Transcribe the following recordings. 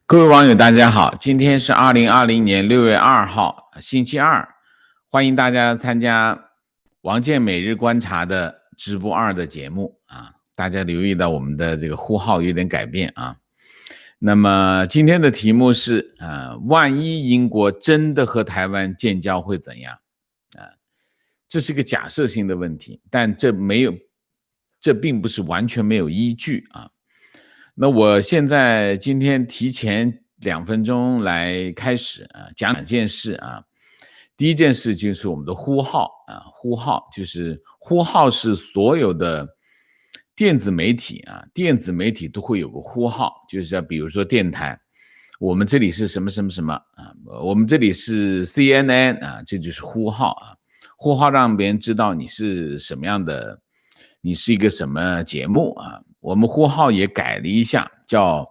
各位网友，大家好，今天是2020年6月2号，星期二，欢迎大家参加王健每日观察的直播2的节目啊。大家留意到我们的这个呼号有点改变啊。那么今天的题目是万一英国真的和台湾建交会怎样啊？这是个假设性的问题，但这并不是完全没有依据啊。那我今天提前2分钟来开始讲2件事啊。第一件事就是我们的呼号呼号是所有的电子媒体都会有个呼号，就是比如说电台，我们这里是什么什么什么我们这里是 CNN 这就是呼号呼号让别人知道你是什么样的，你是一个什么节目我们呼号也改了一下，叫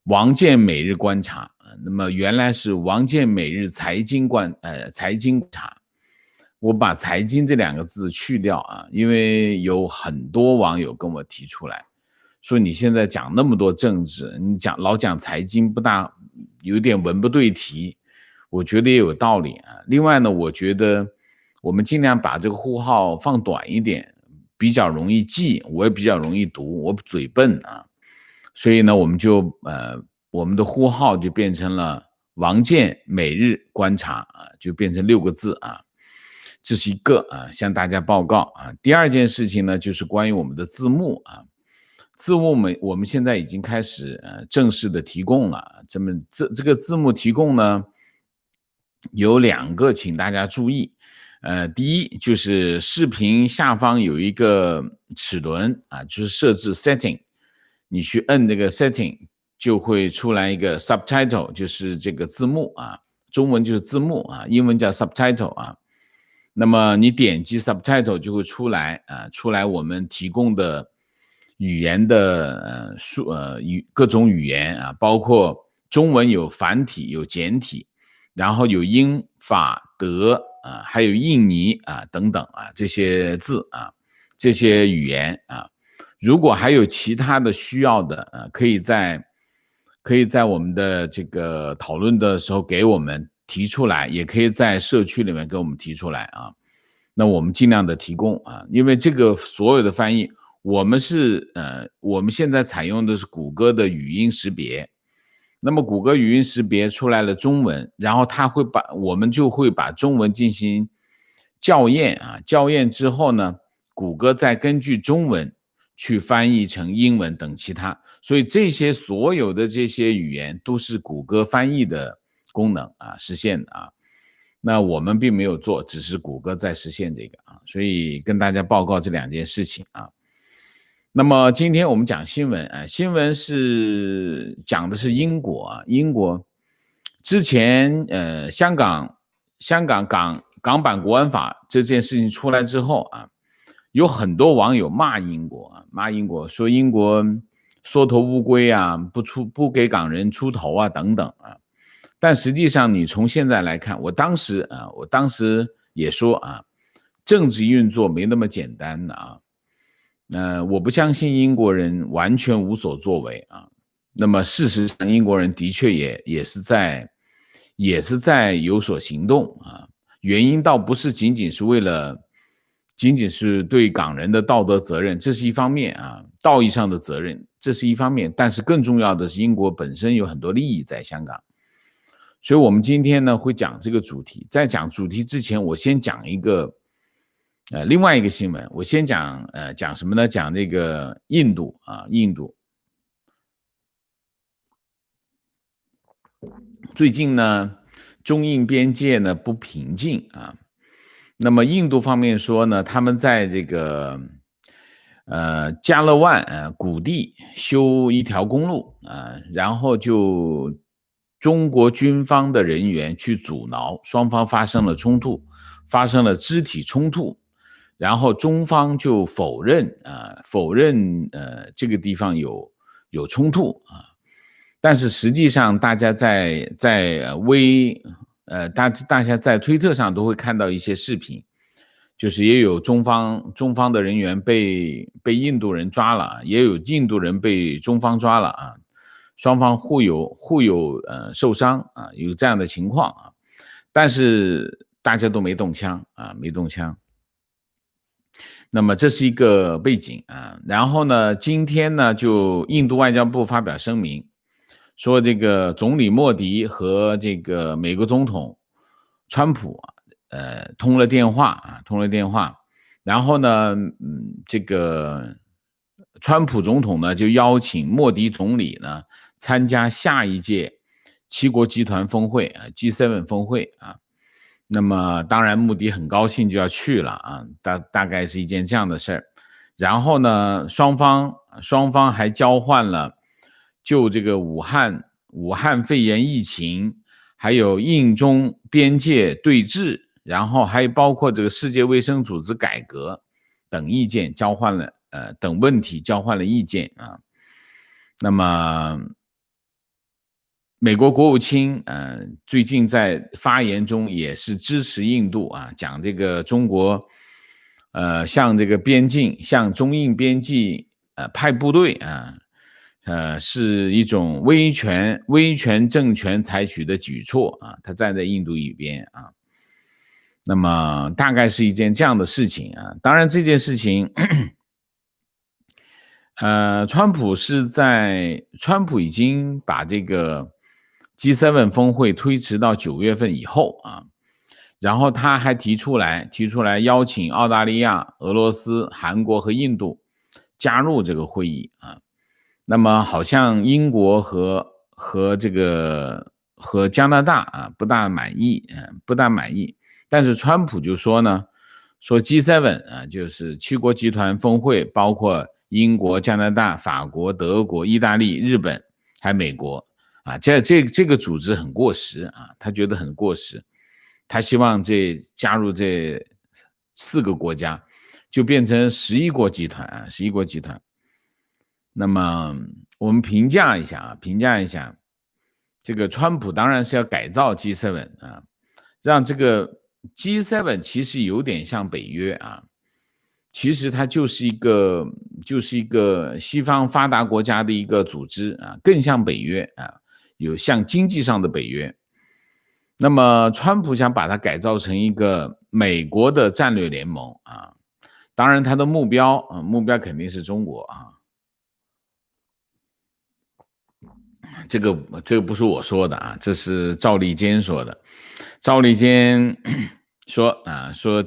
王健每日观察，那么原来是王健每日财经察，我把财经这2个字去掉因为有很多网友跟我提出来说，你现在讲那么多政治，你老讲财经有点文不对题，我觉得也有道理另外呢，我觉得我们尽量把这个呼号放短一点，比较容易记，我也比较容易读，我嘴笨所以呢，我们的呼号就变成了王健每日观察就变成6个字这是一个向大家报告第二件事情呢，就是关于我们的字幕字幕我们现在已经开始正式的提供了，这个字幕提供呢有2个，请大家注意。第一就是视频下方有一个齿轮就是设置 setting， 你去摁这个 setting 就会出来一个 subtitle， 就是这个字幕中文就是字幕英文叫 subtitle 那么你点击 subtitle 就会出来我们提供的语言的各种语言包括中文有繁体有简体，然后有英法德还有印尼等等这些字这些语言如果还有其他的需要的可以在我们的这个讨论的时候给我们提出来，也可以在社区里面给我们提出来那我们尽量的提供因为这个所有的翻译我们现在采用的是谷歌的语音识别，那么谷歌语音识别出来了中文，然后我们就会把中文进行校验校验之后呢，谷歌再根据中文去翻译成英文等其他，所以所有的这些语言都是谷歌翻译的功能实现的那我们并没有做，只是谷歌在实现这个所以跟大家报告这2件事情那么今天我们讲新闻新闻是讲的是英国英国之前香港港版国安法这件事情出来之后有很多网友骂英国说英国缩头乌龟不给港人出头等等但实际上你从现在来看，我当时也说政治运作没那么简单的我不相信英国人完全无所作为那么事实上英国人的确也是在有所行动原因倒不是仅仅是对港人的道德责任，这是一方面道义上的责任，这是一方面，但是更重要的是英国本身有很多利益在香港，所以我们今天呢会讲这个主题。在讲主题之前，我先讲一个另外一个新闻，我先讲什么呢？讲这个印度最近呢中印边界呢不平静那么印度方面说呢，他们在这个加勒万谷地修一条公路然后就中国军方的人员去阻挠，双方发生了冲突，发生了肢体冲突，然后中方就否认这个地方有冲突但是实际上大家大家在推特上都会看到一些视频，就是也有中方的人员被印度人抓了，也有印度人被中方抓了双方互有受伤啊，有这样的情况啊，但是大家都没动枪啊，没动枪。那么这是一个背景啊，然后呢，今天呢，就印度外交部发表声明，说这个总理莫迪和这个美国总统川普通了电话，然后呢，这个川普总统呢就邀请莫迪总理呢参加下一届七国集团峰会啊 G7 峰会啊。那么当然穆迪很高兴就要去了啊，大概是一件这样的事儿。然后呢，双方还交换了就这个武汉肺炎疫情，还有印中边界对峙，然后还包括这个世界卫生组织改革等意见等问题交换了意见啊。那么美国国务卿最近在发言中也是支持印度啊，讲这个中国向这个向中印边境派部队啊，是一种威权政权采取的举措啊，他站在印度一边啊。那么大概是一件这样的事情啊，当然这件事情川普已经把这个 G7 峰会推迟到9月份以后啊，然后他还提出来邀请澳大利亚、俄罗斯、韩国和印度加入这个会议啊。那么好像英国和加拿大啊不大满意，但是川普就说呢，说 G7 啊就是七国集团峰会，包括英国、加拿大、法国、德国、意大利、日本还有美国啊，这个组织很过时啊，他觉得很过时，他希望加入这4个国家，就变成11国集团啊，11国集团。那么我们评价一下，这个川普当然是要改造 G7 啊，让这个 G7 其实有点像北约啊，其实它就是一个西方发达国家的一个组织啊，更像北约啊，有像经济上的北约。那么川普想把它改造成一个美国的战略联盟啊，当然他的目标肯定是中国啊。这个不是我说的啊，这是赵立坚说的。赵立坚说啊，说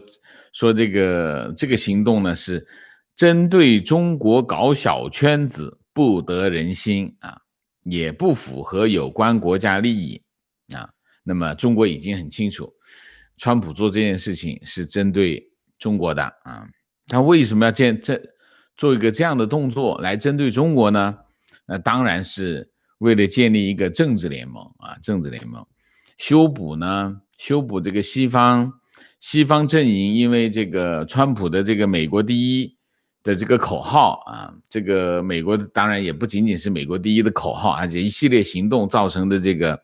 这个行动呢是针对中国搞小圈子，不得人心啊，也不符合有关国家利益啊。那么中国已经很清楚，川普做这件事情是针对中国的啊。他为什么要做一个这样的动作来针对中国呢？当然是为了建立一个政治联盟啊，修补这个西方阵营，因为这个川普的这个美国第一的这个口号啊，这个美国当然也不仅仅是美国第一的口号，而且一系列行动造成的这个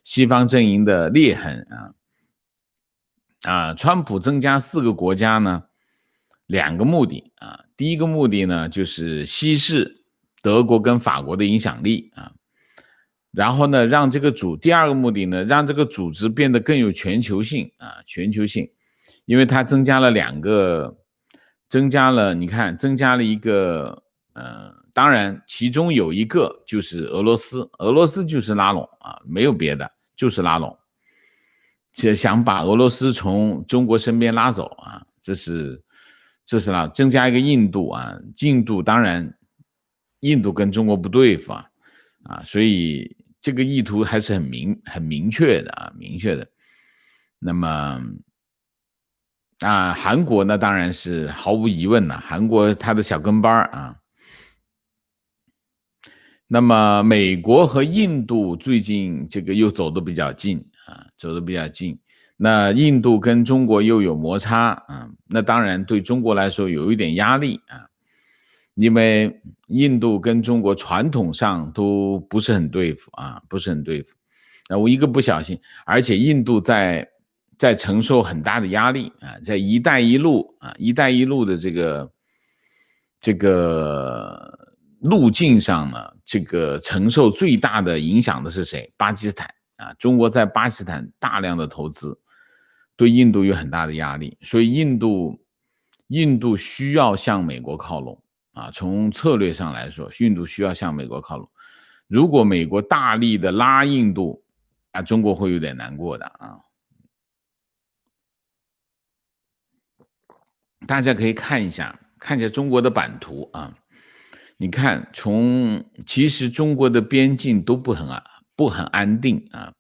西方阵营的裂痕啊，川普增加4个国家呢，2个目的啊，第一个目的呢就是稀释德国跟法国的影响力啊。然后呢，第二个目的呢，让这个组织变得更有全球性啊，因为它增加了一个当然其中有一个就是俄罗斯就是拉拢啊，没有别的，就是拉拢，想把俄罗斯从中国身边拉走啊，这是增加一个印度啊，当然印度跟中国不对付啊，所以这个意图还是很明确的。那么韩国呢，当然是毫无疑问韩国他的小跟班啊。那么美国和印度最近这个又走得比较近。那印度跟中国又有摩擦啊，那当然对中国来说有一点压力啊。因为印度跟中国传统上都不是很对付。我一个不小心，而且印度在承受很大的压力啊，在一带一路的这个路径上呢，这个承受最大的影响的是谁？巴基斯坦啊，中国在巴基斯坦大量的投资，对印度有很大的压力，所以印度需要向美国靠拢啊。从策略上来说，印度需要向美国靠拢。如果美国大力的拉印度啊，中国会有点难过的啊。大家可以看一下中国的版图啊。你看，其实中国的边境都不很安定啊。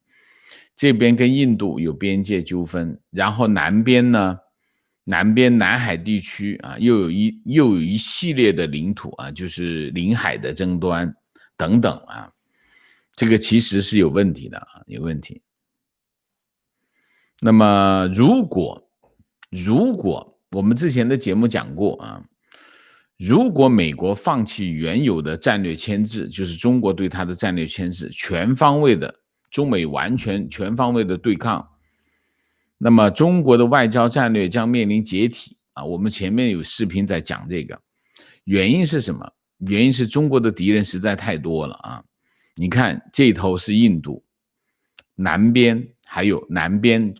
这边跟印度有边界纠纷，然后南边南海地区啊，又有一系列的领土啊，就是领海的争端等等啊，这个其实是有问题的啊，有问题。那么如果我们之前的节目讲过啊，如果美国放弃原有的战略牵制，就是中国对它的战略牵制，中美完全全方位的对抗，那么中国的外交战略将面临解体啊。我们前面有视频在讲这个，原因是什么？原因是中国的敌人实在太多了啊。你看这头是印度，南边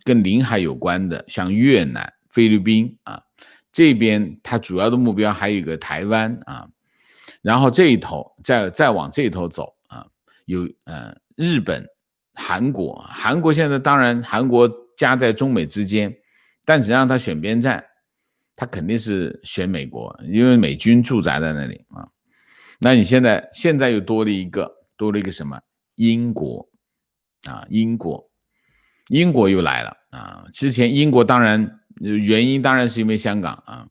跟领海有关的，像越南、菲律宾啊。这边它主要的目标还有一个台湾啊，然后这一头再往这一头走啊，有日本、韩国现在当然韩国夹在中美之间，但是让他选边站，他肯定是选美国，因为美军驻扎在那里啊。那你现在又多了一个什么？英国啊，英国又来了啊。之前英国原因当然是因为香港啊，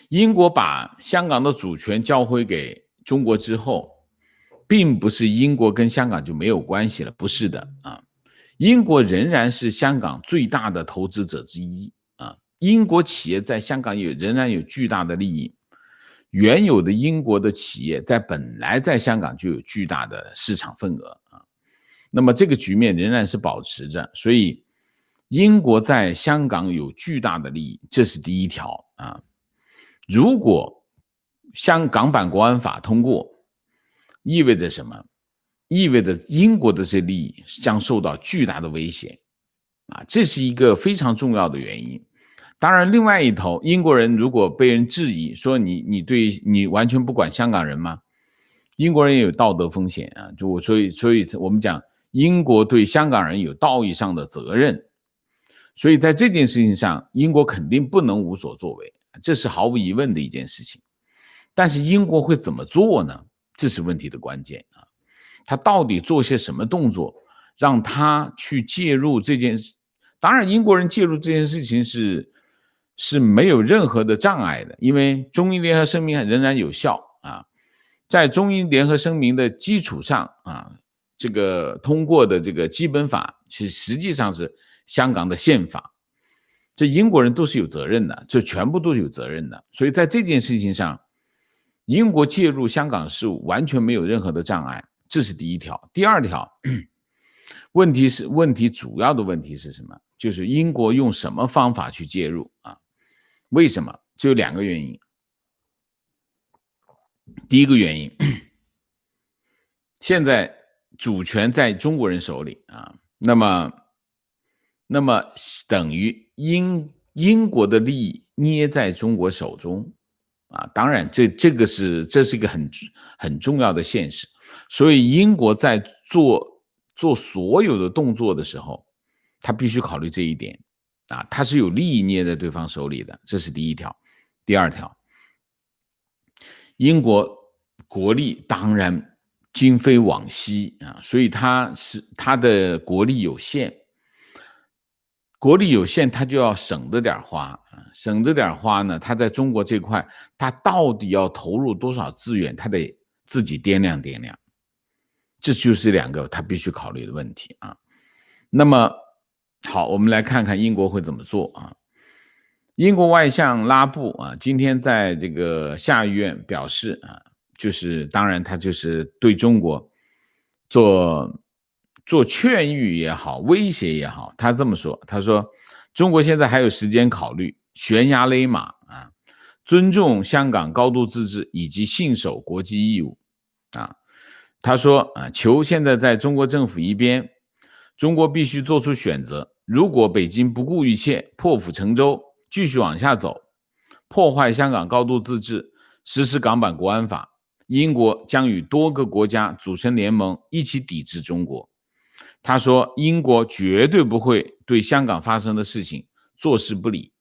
英国把香港的主权交回给中国之后，并不是英国跟香港就没有关系了，不是的啊，英国仍然是香港最大的投资者之一啊，英国企业在香港仍然有巨大的利益，原有的英国的企业本来在香港就有巨大的市场份额啊，那么这个局面仍然是保持着，所以英国在香港有巨大的利益，这是第一条啊。如果香港版国安法通过，意味着什么？意味着英国的这些利益将受到巨大的威胁啊，这是一个非常重要的原因。当然，另外一头，英国人如果被人质疑说你完全不管香港人吗？英国人也有道德风险啊，所以我们讲英国对香港人有道义上的责任，所以在这件事情上，英国肯定不能无所作为，这是毫无疑问的一件事情。但是英国会怎么做呢？这是问题的关键啊！他到底做些什么动作，让他去介入这件事？当然，英国人介入这件事情是没有任何的障碍的，因为中英联合声明仍然有效啊。在中英联合声明的基础上啊，这个通过的这个基本法，其实实际上是香港的宪法。这英国人都是有责任的，这全部都是有责任的。所以在这件事情上，英国介入香港事务完全没有任何的障碍，这是第一条。第二条，主要的问题是什么？就是英国用什么方法去介入啊？为什么？就有两个原因。第一个原因，现在主权在中国人手里啊，那么等于英国的利益捏在中国手中啊。当然这是一个很重要的现实，所以英国在做所有的动作的时候，他必须考虑这一点啊，他是有利益捏在对方手里的，这是第一条。第二条，英国国力当然今非往昔啊，所以他的国力有限，他就要省着点花，省着点花呢，他在中国这块，他到底要投入多少资源，他得自己掂量掂量，这就是两个他必须考虑的问题啊。那么好，我们来看看英国会怎么做啊。英国外相拉布啊，今天在这个下议院表示啊，就是当然他就是对中国做劝喻也好，威胁也好，他这么说，他说中国现在还有时间考虑悬崖勒马啊，尊重香港高度自治以及信守国际义务啊。他说球现在在中国政府一边，中国必须做出选择。如果北京不顾一切，破釜沉舟，继续往下走，破坏香港高度自治，实施港版国安法，英国将与多个国家组成联盟，一起抵制中国。他说，英国绝对不会对香港发生的事情坐视不理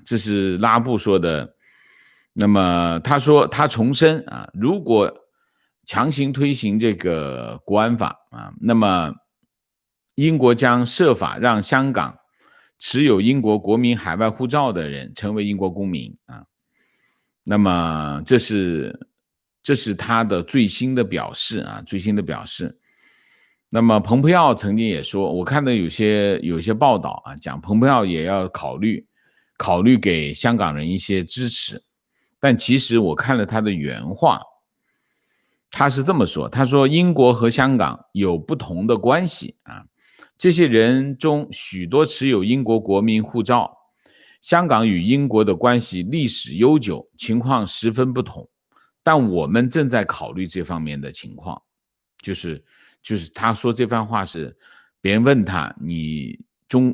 这是拉布说的。那么他说，他重申如果强行推行这个国安法那么英国将设法让香港持有英国国民海外护照的人成为英国公民那么这是他的最新的表示那么蓬佩奥曾经也说，我看到有些报道讲蓬佩奥也要考虑给香港人一些支持，但其实我看了他的原话，他是这么说，他说英国和香港有不同的关系这些人中许多持有英国国民护照，香港与英国的关系历史悠久，情况十分不同，但我们正在考虑这方面的情况。就是他说这番话是别人问他，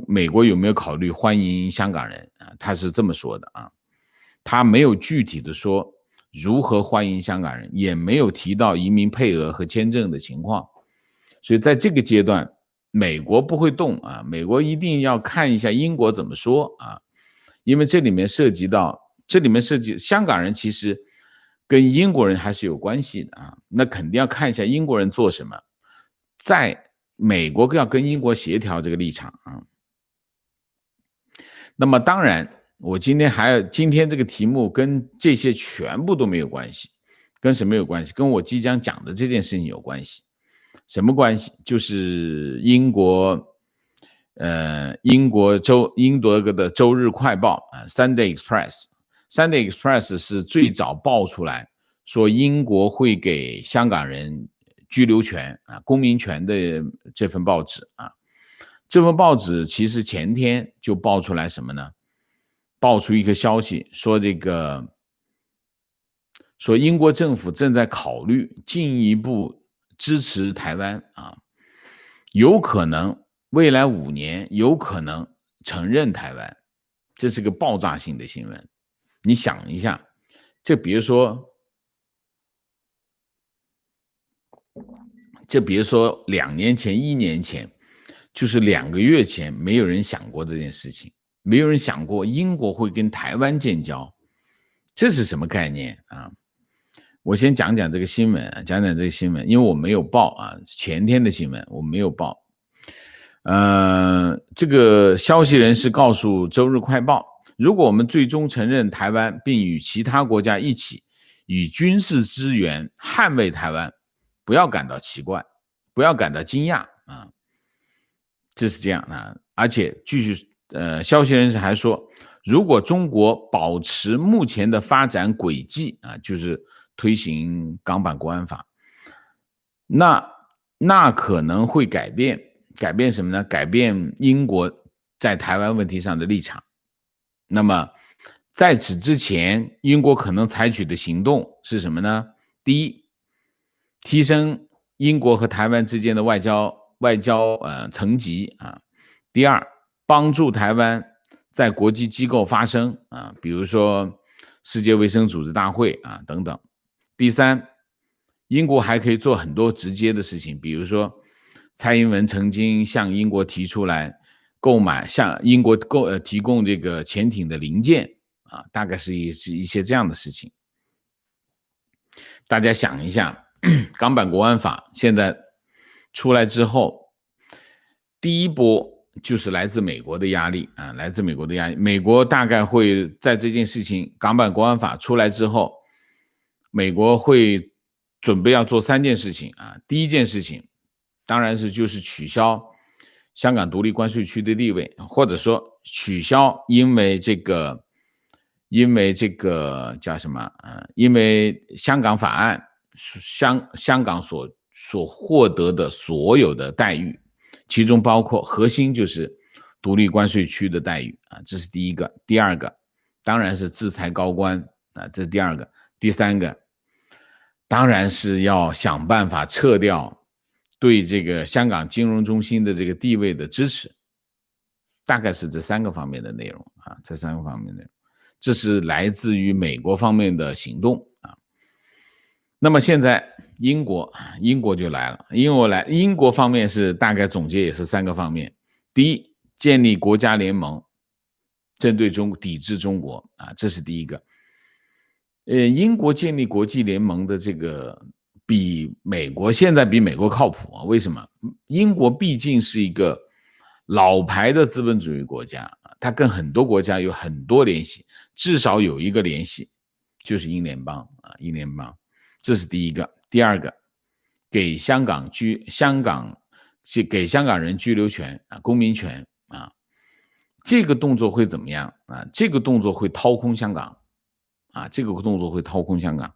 美国有没有考虑欢迎香港人他是这么说的他没有具体的说如何欢迎香港人，也没有提到移民配额和签证的情况，所以在这个阶段美国不会动美国一定要看一下英国怎么说因为这里面涉及香港人其实跟英国人还是有关系的那肯定要看一下英国人做什么，在美国要跟英国协调这个立场那么当然我今天这个题目跟这些全部都没有关系，跟什么有关系？跟我即将讲的这件事情有关系。什么关系？就是英国的周日快报Sunday Express是最早爆出来说英国会给香港人居留权公民权的这份报纸这份报纸其实前天就爆出来什么呢？爆出一个消息，说英国政府正在考虑进一步支持台湾有可能未来5年有可能承认台湾，这是个爆炸性的新闻。你想一下，这别说2年前、1年前，就是2个月前，没有人想过这件事情，没有人想过英国会跟台湾建交，这是什么概念我先讲讲这个新闻，因为我没有报前天的新闻我没有报。这个消息人士告诉周日快报，如果我们最终承认台湾，并与其他国家一起以军事资源捍卫台湾，不要感到奇怪，不要感到惊讶这是这样而且继续消息人士还说，如果中国保持目前的发展轨迹就是推行港版国安法，那可能会改变什么呢？改变英国在台湾问题上的立场。那么在此之前，英国可能采取的行动是什么呢？第一，提升英国和台湾之间的外交层级第二，帮助台湾在国际机构发声比如说世界卫生组织大会等等。第三，英国还可以做很多直接的事情，比如说蔡英文曾经向英国提出来向英国提供这个潜艇的零件大概是一些这样的事情。大家想一下，港版国安法现在出来之后，第一波就是来自美国的压力美国大概会在这件事情港版国安法出来之后，美国会准备要做3件事情第一件事情当然就是取消香港独立关税区的地位，或者说取消因为这个叫什么因为香港法案香港所获得的所有的待遇，其中包括核心就是独立关税区的待遇这是第一个。第二个当然是制裁高官这是第二个。第三个，当然是要想办法撤掉对这个香港金融中心的这个地位的支持，大概是这3个方面的内容啊，这3个方面的内容，这是来自于美国方面的行动啊。那么现在英国就来了，英国方面是大概总结也是3个方面。第一，建立国家联盟，针对抵制中国啊，这是第一个。英国建立国际联盟的这个现在比美国靠谱啊？为什么？英国毕竟是一个老牌的资本主义国家，它跟很多国家有很多联系，至少有一个联系就是英联邦啊，英联邦，这是第一个。第二个，给香港人居留权啊，公民权啊，这个动作会怎么样啊？这个动作会掏空香港。这个动作会掏空香港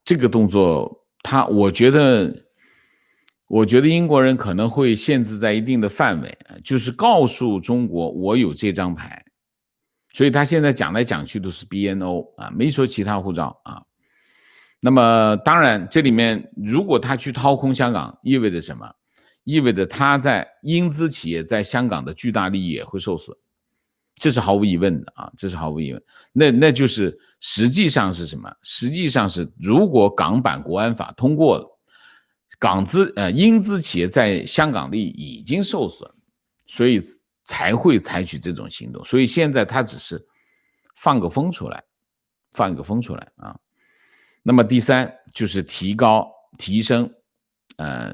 这个动作我觉得英国人可能会限制在一定的范围，就是告诉中国我有这张牌，所以他现在讲来讲去都是 BNO 没说其他护照那么当然这里面如果他去掏空香港意味着什么？意味着他在英资企业在香港的巨大利益也会受损，这是毫无疑问的这是毫无疑问。那就是实际上是什么？实际上是如果港版国安法通过了，英资企业在香港利益已经受损，所以才会采取这种行动。所以现在他只是放个风出来那么第三就是提升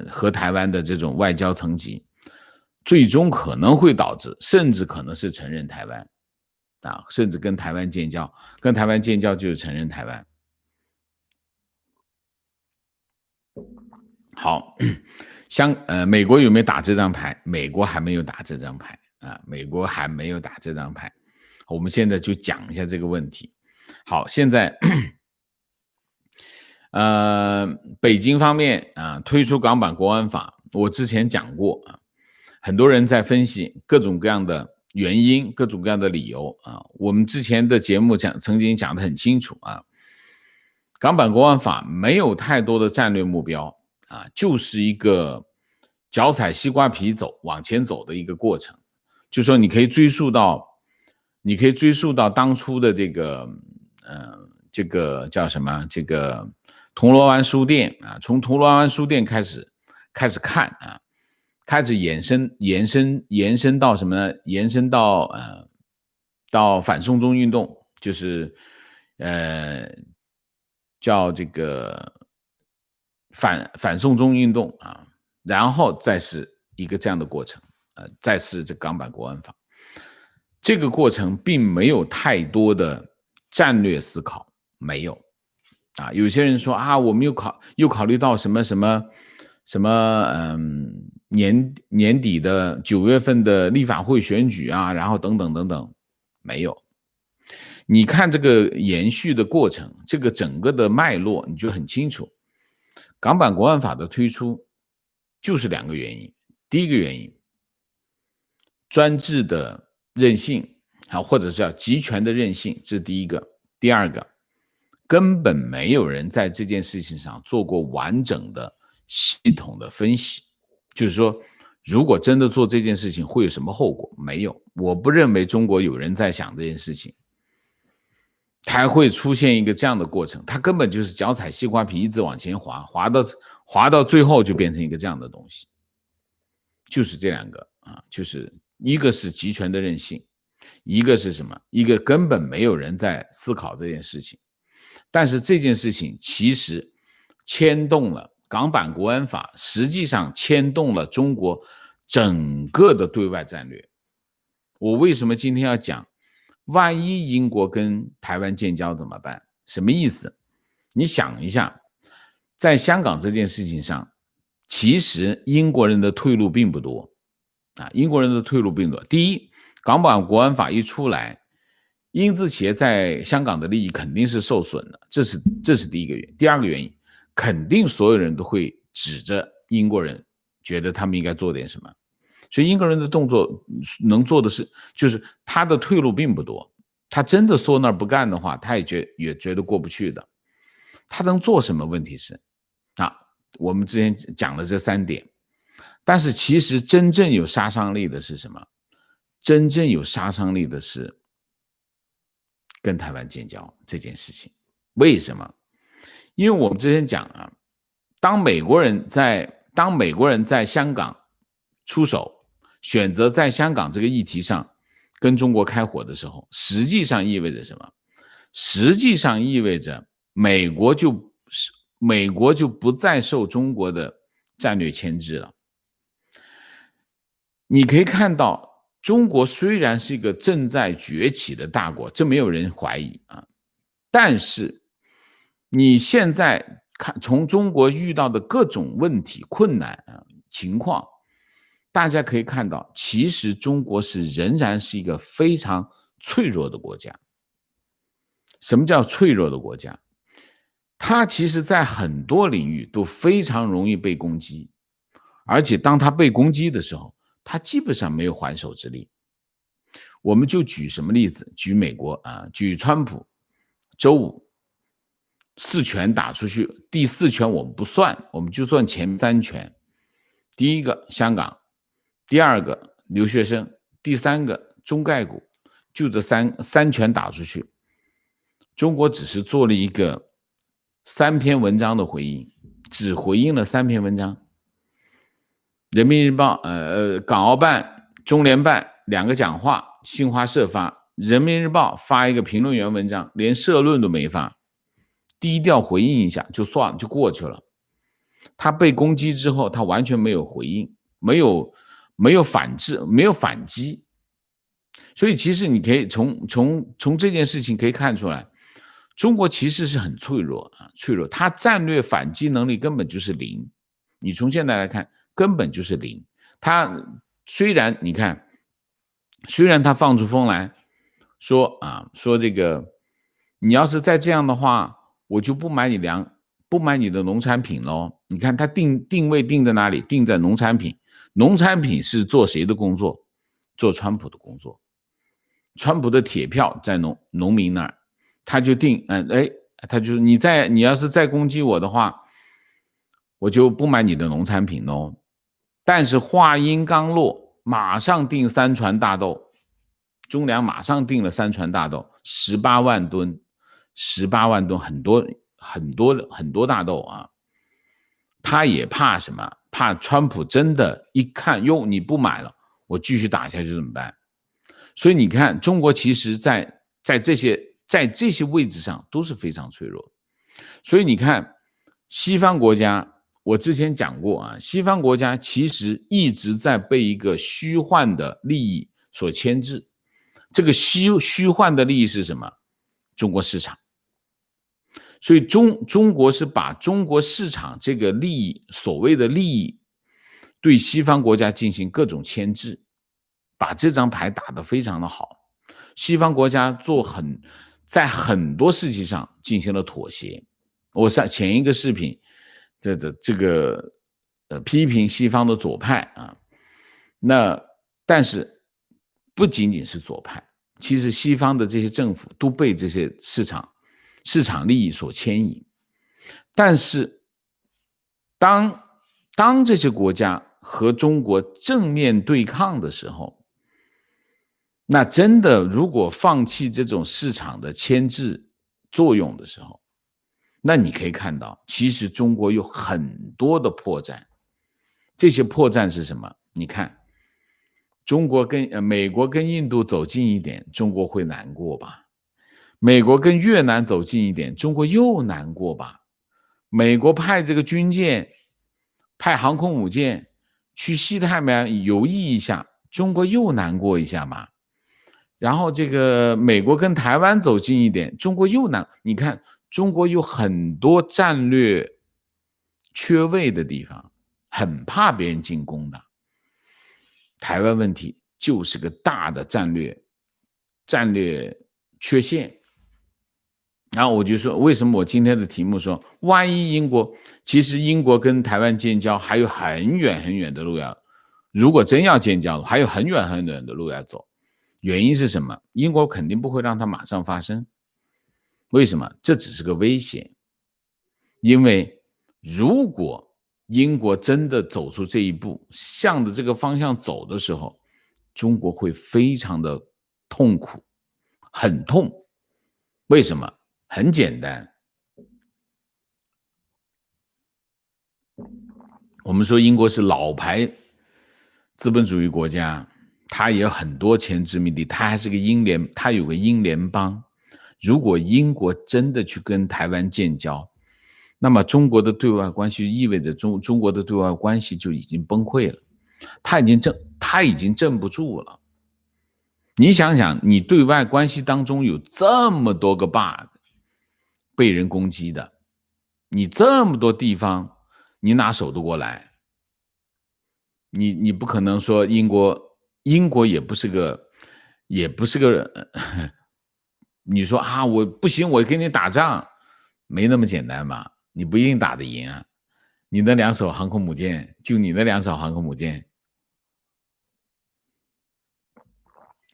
和台湾的这种外交层级，最终可能会导致，甚至可能是承认台湾甚至跟台湾建交就是承认台湾。好，美国有没有打这张牌？美国还没有打这张牌我们现在就讲一下这个问题。好，现在北京方面推出港版国安法，我之前讲过很多人在分析各种各样的原因，各种各样的理由我们之前的节目曾经讲得很清楚港版国安法没有太多的战略目标就是一个脚踩西瓜皮往前走的一个过程。就说你可以追溯到当初的这个叫什么？这个铜锣湾书店从铜锣湾书店开始看开始延伸到什么呢？延伸到到反送中运动，就是叫这个反送中运动然后再是一个这样的过程再是这港版国安法。这个过程并没有太多的战略思考，没有有些人说我们又考虑到什么年底的9月份的立法会选举然后等等，没有。你看这个延续的过程，这个整个的脉络你就很清楚。港版国安法的推出就是2个原因。第一个原因，专制的任性或者是叫集权的任性，这是第一个。第二个，根本没有人在这件事情上做过完整的系统的分析，就是说如果真的做这件事情会有什么后果？没有，我不认为中国有人在想这件事情，才会出现一个这样的过程。它根本就是脚踩西瓜皮一直往前滑到最后就变成一个这样的东西。就是这2个就是一个是集权的任性，一个是什么？一个根本没有人在思考这件事情。但是这件事情其实牵动了港版国安法，实际上牵动了中国整个的对外战略。我为什么今天要讲万一英国跟台湾建交怎么办？什么意思？你想一下，在香港这件事情上，其实英国人的退路并不多第一，港版国安法一出来，英资企业在香港的利益肯定是受损的，这是第一个原因。第二个原因，肯定所有人都会指着英国人，觉得他们应该做点什么。所以英国人的动作能做的是，就是他的退路并不多，他真的缩那儿不干的话，他也觉得过不去的。他能做什么？问题是啊，我们之前讲了这3点，但是其实真正有杀伤力的是什么？真正有杀伤力的是跟台湾建交这件事情。为什么？因为我们之前讲啊，当美国人在香港出手，选择在香港这个议题上跟中国开火的时候，实际上意味着什么？实际上意味着美国就不再受中国的战略牵制了。你可以看到，中国虽然是一个正在崛起的大国，这没有人怀疑啊，但是你现在看从中国遇到的各种问题、困难情况，大家可以看到，其实中国仍然是一个非常脆弱的国家。什么叫脆弱的国家？它其实在很多领域都非常容易被攻击，而且当它被攻击的时候，它基本上没有还手之力。我们就举什么例子？举美国啊，举川普，周五4拳打出去，第4拳我们不算，我们就算前3拳。第一个香港，第二个留学生，第3个中概股，就这三拳打出去。中国只是做了一个3篇文章的回应，只回应了3篇文章。人民日报、港澳办、中联办2个讲话，新华社发，人民日报发一个评论员文章，连社论都没发，低调回应一下就算了，就过去了。他被攻击之后，他完全没有回应，没有反制，没有反击。所以其实你可以从这件事情可以看出来，中国其实是很脆弱啊，脆弱，它战略反击能力根本就是0。你从现在来看，根本就是0。它虽然你看，虽然他放出风来说这个，你要是再这样的话，我就不买你的农产品咯。你看他定位定在哪里？定在农产品。农产品是做谁的工作？做川普的工作。川普的铁票在农民那儿，他就定，他就你要是再攻击我的话，我就不买你的农产品咯。但是话音刚落，马上订3船大豆，中粮马上订了3船大豆，18万吨，18万吨，很多大豆啊。他也怕什么？怕川普真的一看，哟，你不买了，我继续打下去怎么办？所以你看，中国其实在这些位置上都是非常脆弱。所以你看，西方国家，我之前讲过啊，西方国家其实一直在被一个虚幻的利益所牵制。这个虚幻的利益是什么？中国市场。所以中国是把中国市场这个利益，所谓的利益，对西方国家进行各种牵制，把这张牌打得非常的好。西方国家在很多事情上进行了妥协。我前一个视频这个批评西方的左派啊，但是不仅仅是左派，其实西方的这些政府都被这些市场利益所牵引。但是当这些国家和中国正面对抗的时候，那真的如果放弃这种市场的牵制作用的时候，那你可以看到，其实中国有很多的破绽。这些破绽是什么？你看，美国跟印度走近一点，中国会难过吧？美国跟越南走近一点，中国又难过吧？美国派这个军舰，派航空母舰去西太平洋游弋一下，中国又难过一下嘛？然后这个美国跟台湾走近一点，中国又你看中国有很多战略缺位的地方，很怕别人进攻的。台湾问题就是个大的战略缺陷。然后我就说，为什么我今天的题目说，万一其实英国跟台湾建交还有很远很远的路如果真要建交，还有很远很远的路要走。原因是什么？英国肯定不会让它马上发生。为什么？这只是个危险。因为如果英国真的走出这一步，向着这个方向走的时候，中国会非常的痛苦，很痛。为什么？很简单，我们说英国是老牌资本主义国家，它也有很多前殖民地，它还是个它有个英联邦。如果英国真的去跟台湾建交，那么中国的对外关系意味着中国的对外关系就已经崩溃了，它已经镇不住了。你想想，你对外关系当中有这么多个 bug 被人攻击的，你这么多地方，你哪守得过来？你不可能说英国也不是个，你说啊，我不行，我跟你打仗，没那么简单吧？你不一定打得赢啊。你那2艘航空母舰，就你那2艘航空母舰，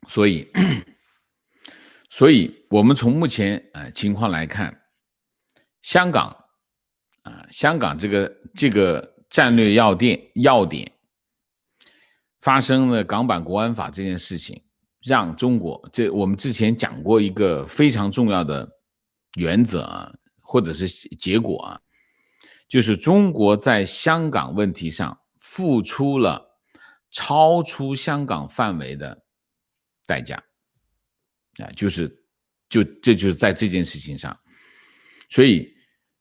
所以我们从目前情况来看，香港这个战略要点发生了港版国安法这件事情，让中国我们之前讲过一个非常重要的原则啊，或者是结果啊，就是中国在香港问题上付出了超出香港范围的代价啊，这就是在这件事情上，所以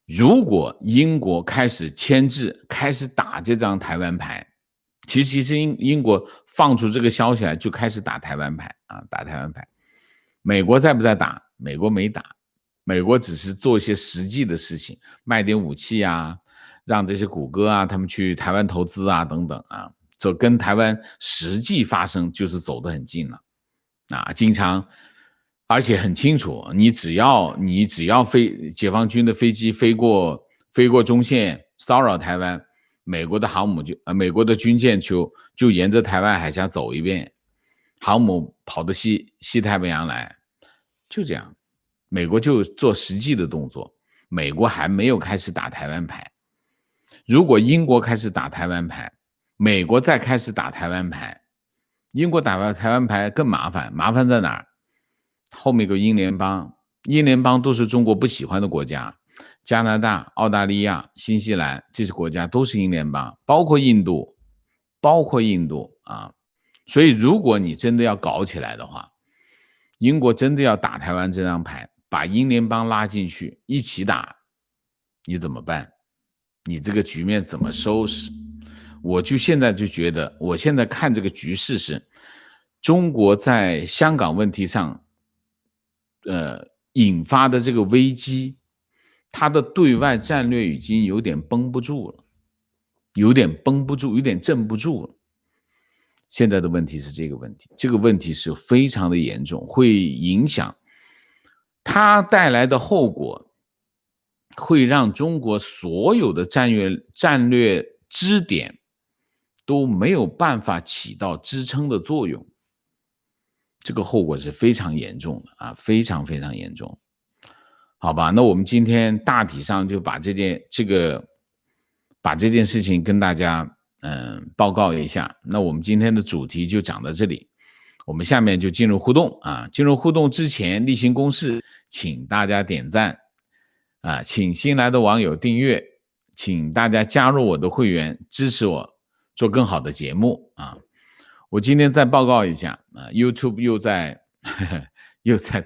如果英国开始牵制，开始打这张台湾牌，其实英国放出这个消息来就开始打台湾牌啊，打台湾牌。美国在不在打？美国没打，美国只是做一些实际的事情，卖点武器啊，让这些谷歌啊他们去台湾投资啊等等啊，这跟台湾实际发生就是走得很近了啊，经常。而且很清楚，你只要解放军的飞机飞过中线骚扰台湾，美国的军舰就沿着台湾海峡走一遍，航母跑到西太平洋来，就这样，美国就做实际的动作，美国还没有开始打台湾牌。如果英国开始打台湾牌，美国再开始打台湾牌，英国打台湾牌更麻烦，麻烦在哪儿？后面有个英联邦，英联邦都是中国不喜欢的国家，加拿大、澳大利亚、新西兰这些国家都是英联邦，包括印度啊。所以如果你真的要搞起来的话，英国真的要打台湾这张牌，把英联邦拉进去一起打，你怎么办？你这个局面怎么收拾？我现在就觉得，我现在看这个局势是，中国在香港问题上引发的这个危机，它的对外战略已经有点绷不住了，有点镇不住了。现在的问题是这个问题，这个问题是非常的严重，会影响它带来的后果，会让中国所有的战略支点都没有办法起到支撑的作用。这个后果是非常严重的啊，非常非常严重。好吧，那我们今天大体上就把这件事情跟大家报告一下。那我们今天的主题就讲到这里，我们下面就进入互动啊。进入互动之前，例行公事，请大家点赞啊，请新来的网友订阅，请大家加入我的会员，支持我做更好的节目啊。我今天再报告一下啊 ，YouTube 又在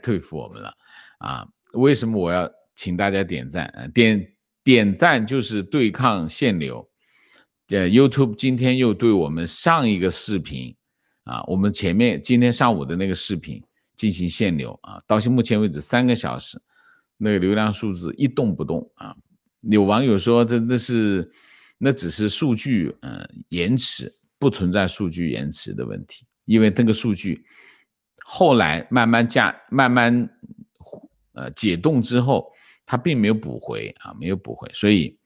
对付我们了啊！为什么我要请大家点赞？点赞就是对抗限流。YouTube 今天又对我们上一个视频啊，我们今天上午的那个视频进行限流啊，到目前为止3个小时，那个流量数字一动不动啊。有网友说那只是数据延迟。不存在数据延迟的问题，因为那个数据后来慢慢解冻之后，它并没有补回啊，没有补回，所以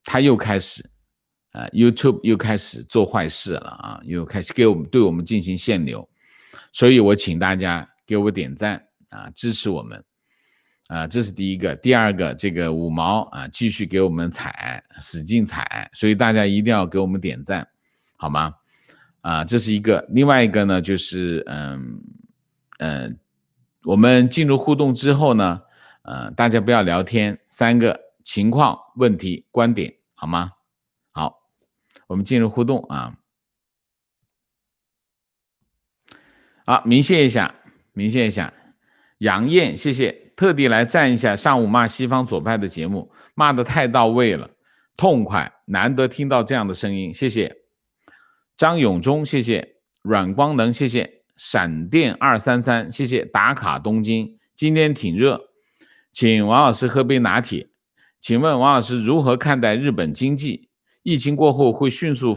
它又开始YouTube 又开始做坏事了啊，又开始对我们进行限流，所以我请大家给我点赞啊，支持我们。这是第一个。第二个，这个5毛继续给我们踩，使劲踩，所以大家一定要给我们点赞，好吗？这是一个。另外一个呢，就是我们进入互动之后呢，大家不要聊天，3个情况、问题、观点，好吗？好，我们进入互动啊。好，鸣谢一下，杨艳，谢谢，特地来赞一下上午骂西方左派的节目，骂得太到位了，痛快，难得听到这样的声音，谢谢。张永忠，谢谢。阮光能，谢谢。闪电233，谢谢。打卡东京，今天挺热，请王老师喝杯拿铁。请问王老师如何看待日本经济？疫情过后会迅速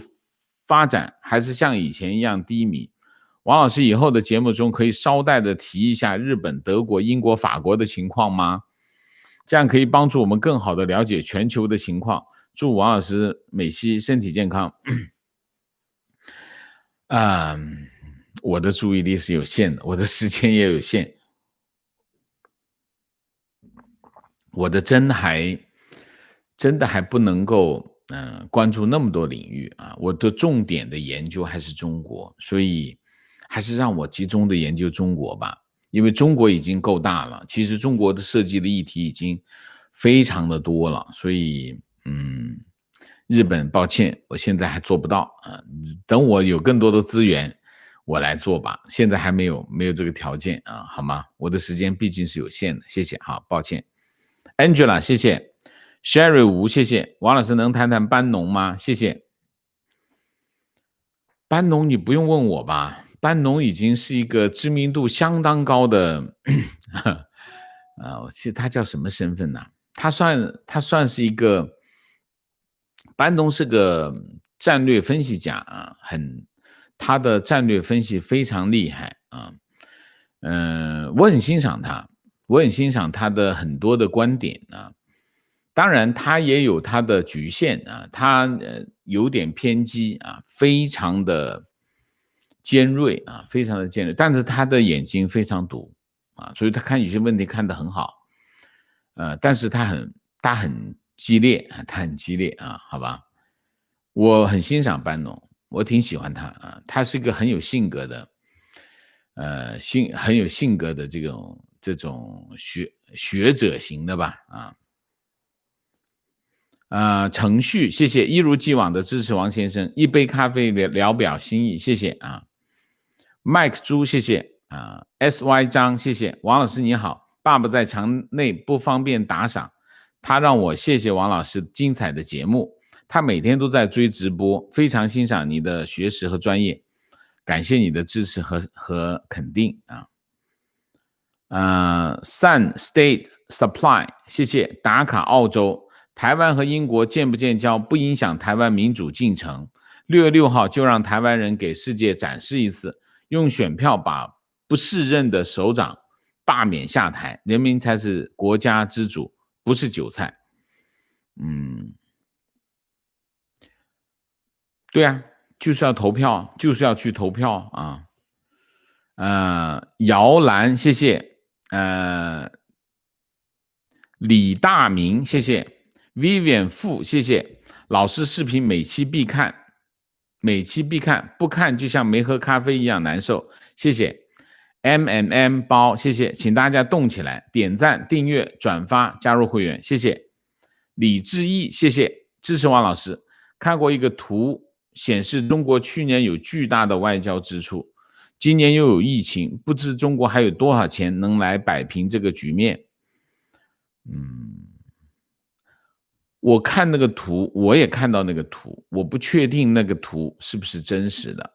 发展，还是像以前一样低迷？王老师以后的节目中可以捎带的提一下日本、德国、英国、法国的情况吗？这样可以帮助我们更好的了解全球的情况。祝王老师美西身体健康。我的注意力是有限的，我的时间也有限，我的真的还不能够关注那么多领域啊。我的重点的研究还是中国，所以还是让我集中的研究中国吧，因为中国已经够大了，其实中国的涉及的议题已经非常的多了，所以日本抱歉，我现在还做不到等我有更多的资源我来做吧，现在还没有这个条件好吗？我的时间毕竟是有限的，谢谢，好，抱歉。Angela， 谢谢。Sherry 吴，谢谢。王老师能谈谈班农吗？谢谢。班农你不用问我吧，班农已经是一个知名度相当高的我记得他叫什么身份呢？他算是一个，班农是个战略分析家他的战略分析非常厉害我很欣赏他的很多的观点当然他也有他的局限他有点偏激非常的尖锐非常的尖锐，但是他的眼睛非常毒所以他看有些问题看得很好但是他很激烈好吧，我很欣赏班农，我挺喜欢他他是一个很有性格的很有性格的这种学者型的吧程序，谢谢，一如既往的支持王先生，一杯咖啡聊表心意，谢谢Mike 猪，谢谢SY 张，谢谢王老师你好，爸爸在场内不方便打赏，他让我谢谢王老师精彩的节目，他每天都在追直播，非常欣赏你的学识和专业，感谢你的支持和肯定Sun State Supply， 谢谢打卡澳洲。台湾和英国建不建交不影响台湾民主进程。6月6号就让台湾人给世界展示一次，用选票把不适任的首长罢免下台，人民才是国家之主，不是韭菜。对啊，就是要投票，就是要去投票姚兰，谢谢。李大明，谢谢。Vivian 傅，谢谢。老师视频每期必看，不看就像没喝咖啡一样难受，谢谢。MMM 包，谢谢，请大家动起来，点赞、订阅、转发、加入会员，谢谢。李志毅，谢谢，支持王老师。看过一个图，显示中国去年有巨大的外交支出，今年又有疫情，不知中国还有多少钱能来摆平这个局面。我看那个图，我也看到那个图，我不确定那个图是不是真实的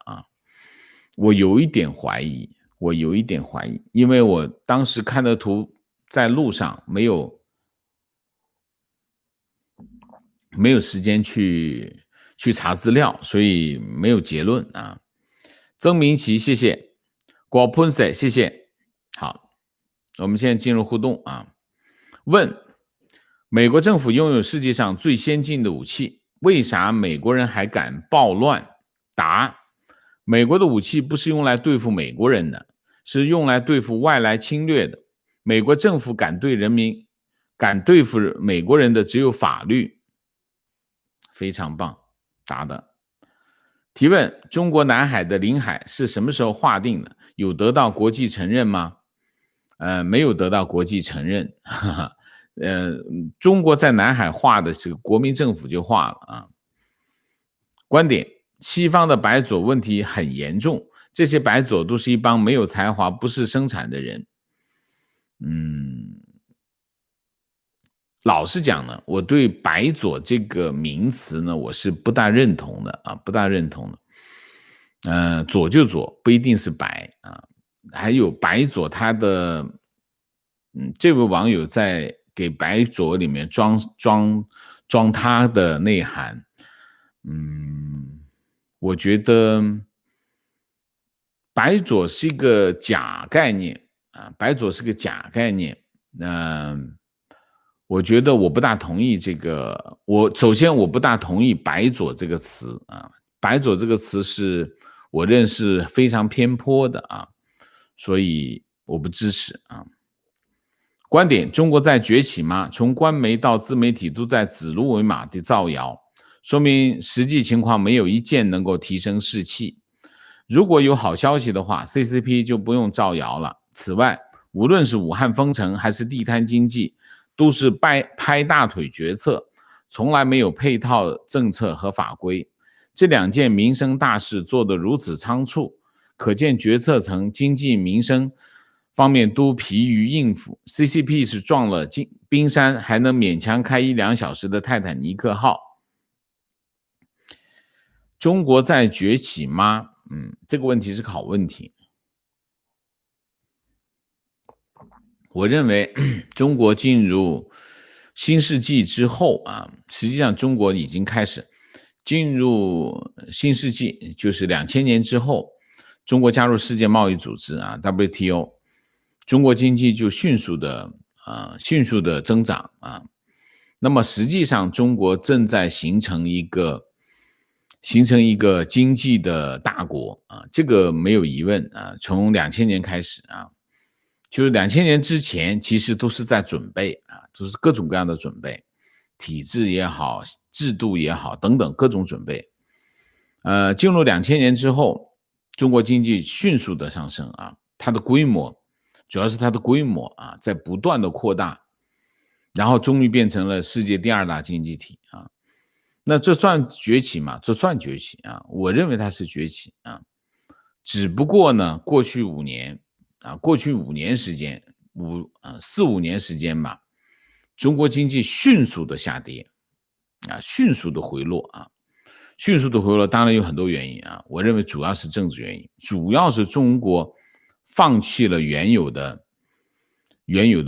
我有一点怀疑，因为我当时看的图在路上没有时间去查资料，所以没有结论曾明奇，谢谢。果喷塞，谢谢。好，我们现在进入互动问：美国政府拥有世界上最先进的武器，为啥美国人还敢暴乱？答：美国的武器不是用来对付美国人的，是用来对付外来侵略的。美国政府敢对付美国人的只有法律。非常棒，答的。提问：中国南海的领海是什么时候划定的？有得到国际承认吗？没有得到国际承认。中国在南海划的这个国民政府就划了啊。观点：西方的白左问题很严重，这些白左都是一帮没有才华、不是生产的人。老实讲呢，我对白左这个名词呢，我是不大认同的啊，不大认同的。左就左，不一定是白啊。还有白左，他的这位网友在给白左里面装他的内涵。我觉得白左是一个假概念啊，白左是个假概念。我觉得我不大同意这个。首先我不大同意白左这个词啊，白左这个词是我认识非常偏颇的啊，所以我不支持啊。观点：中国在崛起吗？从官媒到自媒体都在指鹿为马的造谣，说明实际情况没有一件能够提升士气。如果有好消息的话 ，CCP 就不用造谣了。此外，无论是武汉封城还是地摊经济，都是拍大腿决策，从来没有配套政策和法规。这两件民生大事做得如此仓促，可见决策层经济民生方面都疲于应付。 CCP 是撞了冰山还能勉强开1-2小时的泰坦尼克号。中国在崛起吗？这个问题是个好问题。我认为中国进入新世纪之后啊，实际上中国已经开始进入新世纪，就是2000年之后，中国加入世界贸易组织啊 WTO， 中国经济就迅速的增长啊。那么实际上中国正在形成一个经济的大国啊，这个没有疑问啊。从2000年开始啊，就是2000年之前其实都是在准备啊，都是各种各样的准备，体制也好，制度也好等等各种准备。进入2000年之后，中国经济迅速的上升啊，它的规模主要是它的规模啊在不断的扩大，然后终于变成了世界第2大经济体啊。那这算崛起吗？这算崛起啊，我认为它是崛起啊。只不过呢，过去5年时间，4-5年时间吧，中国经济迅速的下跌啊，迅速的回落啊，迅速的回落当然有很多原因啊，我认为主要是政治原因，主要是中国放弃了原有的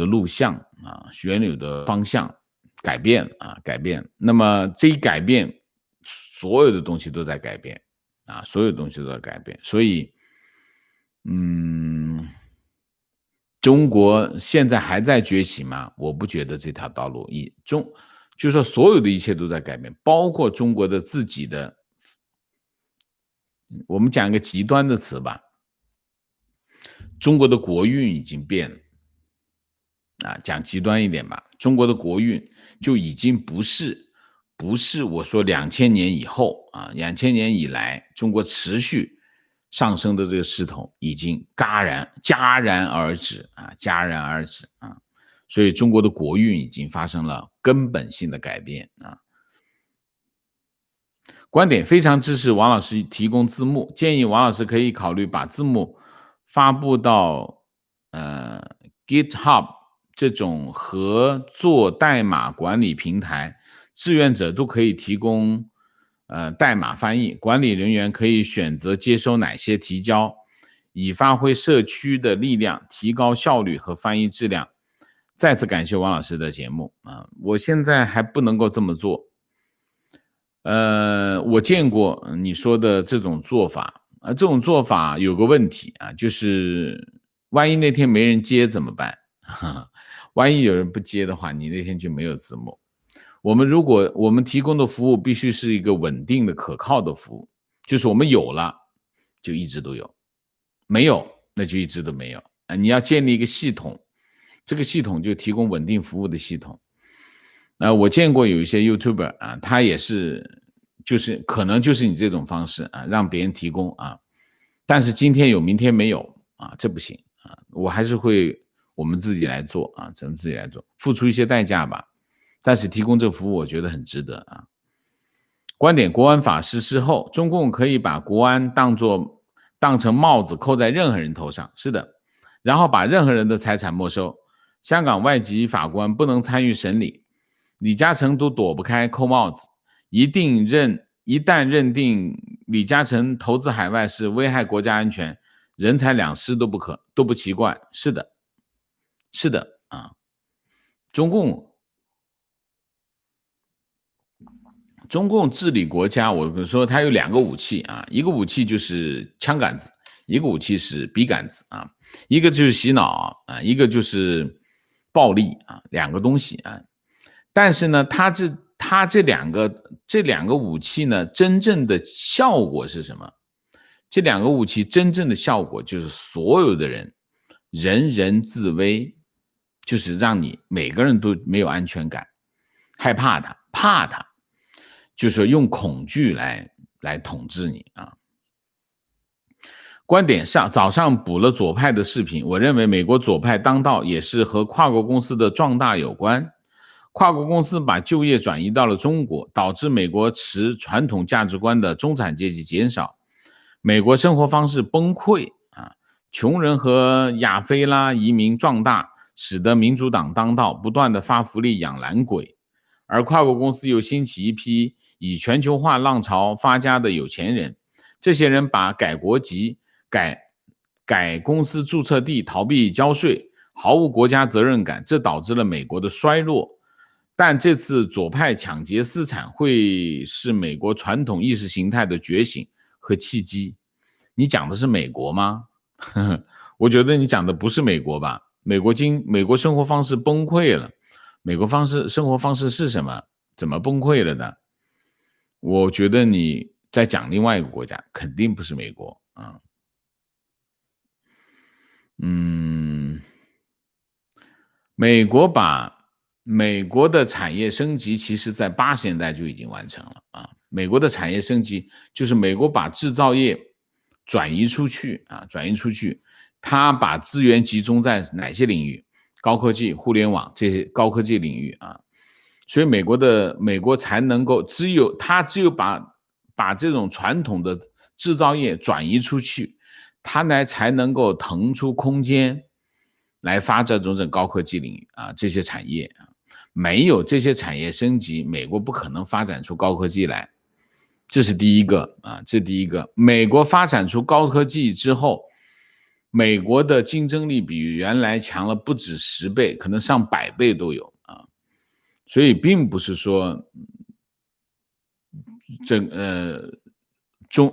路向啊，原有的方向改变。那么这一改变，所有的东西都在改变啊，所有东西都在改变。所以中国现在还在崛起吗？我不觉得这条道路就是说所有的一切都在改变，包括中国的自己的，我们讲一个极端的词吧，中国的国运已经变了啊，讲极端一点吧，中国的国运就已经不是我说2000年以后啊，2000年以来中国持续上升的这个势头已经戛然而止啊，所以中国的国运已经发生了根本性的改变啊。观点：非常支持王老师提供字幕，建议王老师可以考虑把字幕发布到GitHub 这种合作代码管理平台，志愿者都可以提供代码翻译，管理人员可以选择接收哪些提交，以发挥社区的力量，提高效率和翻译质量。再次感谢王老师的节目啊！我现在还不能够这么做。我见过你说的这种做法啊，这种做法有个问题啊，就是万一那天没人接怎么办？万一有人不接的话，你那天就没有字幕。如果我们提供的服务必须是一个稳定的、可靠的服务，就是我们有了就一直都有，没有那就一直都没有。你要建立一个系统，这个系统就提供稳定服务的系统。我见过有一些 YouTuber 啊，他也是就是可能就是你这种方式啊，让别人提供啊，但是今天有明天没有啊，这不行啊，我还是会我们自己来做啊，咱们自己来做，付出一些代价吧，但是提供这个服务我觉得很值得啊。观点：国安法实施后，中共可以把国安当成帽子扣在任何人头上，是的，然后把任何人的财产没收。香港外籍法官不能参与审理，李嘉诚都躲不开扣帽子，一旦认定李嘉诚投资海外是危害国家安全，人财两失都不奇怪。是的，是的啊，中共治理国家，我说它有2个武器啊，一个武器就是枪杆子，一个武器是笔杆子啊，一个就是洗脑啊，一个就是暴力啊，2个东西啊。但是呢，它这两个武器呢，真正的效果是什么？这2个武器真正的效果就是所有的人人人自危，就是让你每个人都没有安全感，害怕他，怕他，就是说用恐惧来统治你啊。观点上，早上补了左派的视频，我认为美国左派当道也是和跨国公司的壮大有关。跨国公司把就业转移到了中国，导致美国持传统价值观的中产阶级减少，美国生活方式崩溃啊，穷人和亚非拉移民壮大，使得民主党当道，不断的发福利养懒鬼，而跨国公司又兴起一批以全球化浪潮发家的有钱人，这些人把改国籍、改公司注册地、逃避交税，毫无国家责任感，这导致了美国的衰落。但这次左派抢劫私产会是美国传统意识形态的觉醒和契机。你讲的是美国吗？我觉得你讲的不是美国吧？美国生活方式崩溃了。美国生活方式是什么？怎么崩溃了的？我觉得你在讲另外一个国家，肯定不是美国啊。美国的产业升级，其实在80年代就已经完成了啊。美国的产业升级就是美国把制造业转移出去啊，它把资源集中在哪些领域？高科技、互联网这些高科技领域啊。所以美国才能够只有把这种传统的制造业转移出去，它才能够腾出空间来发展这种高科技领域啊，这些产业啊。没有这些产业升级，美国不可能发展出高科技来，这是第一个啊，这第一个。美国发展出高科技之后，美国的竞争力比原来强了不止10倍，可能上100倍都有啊。所以并不是说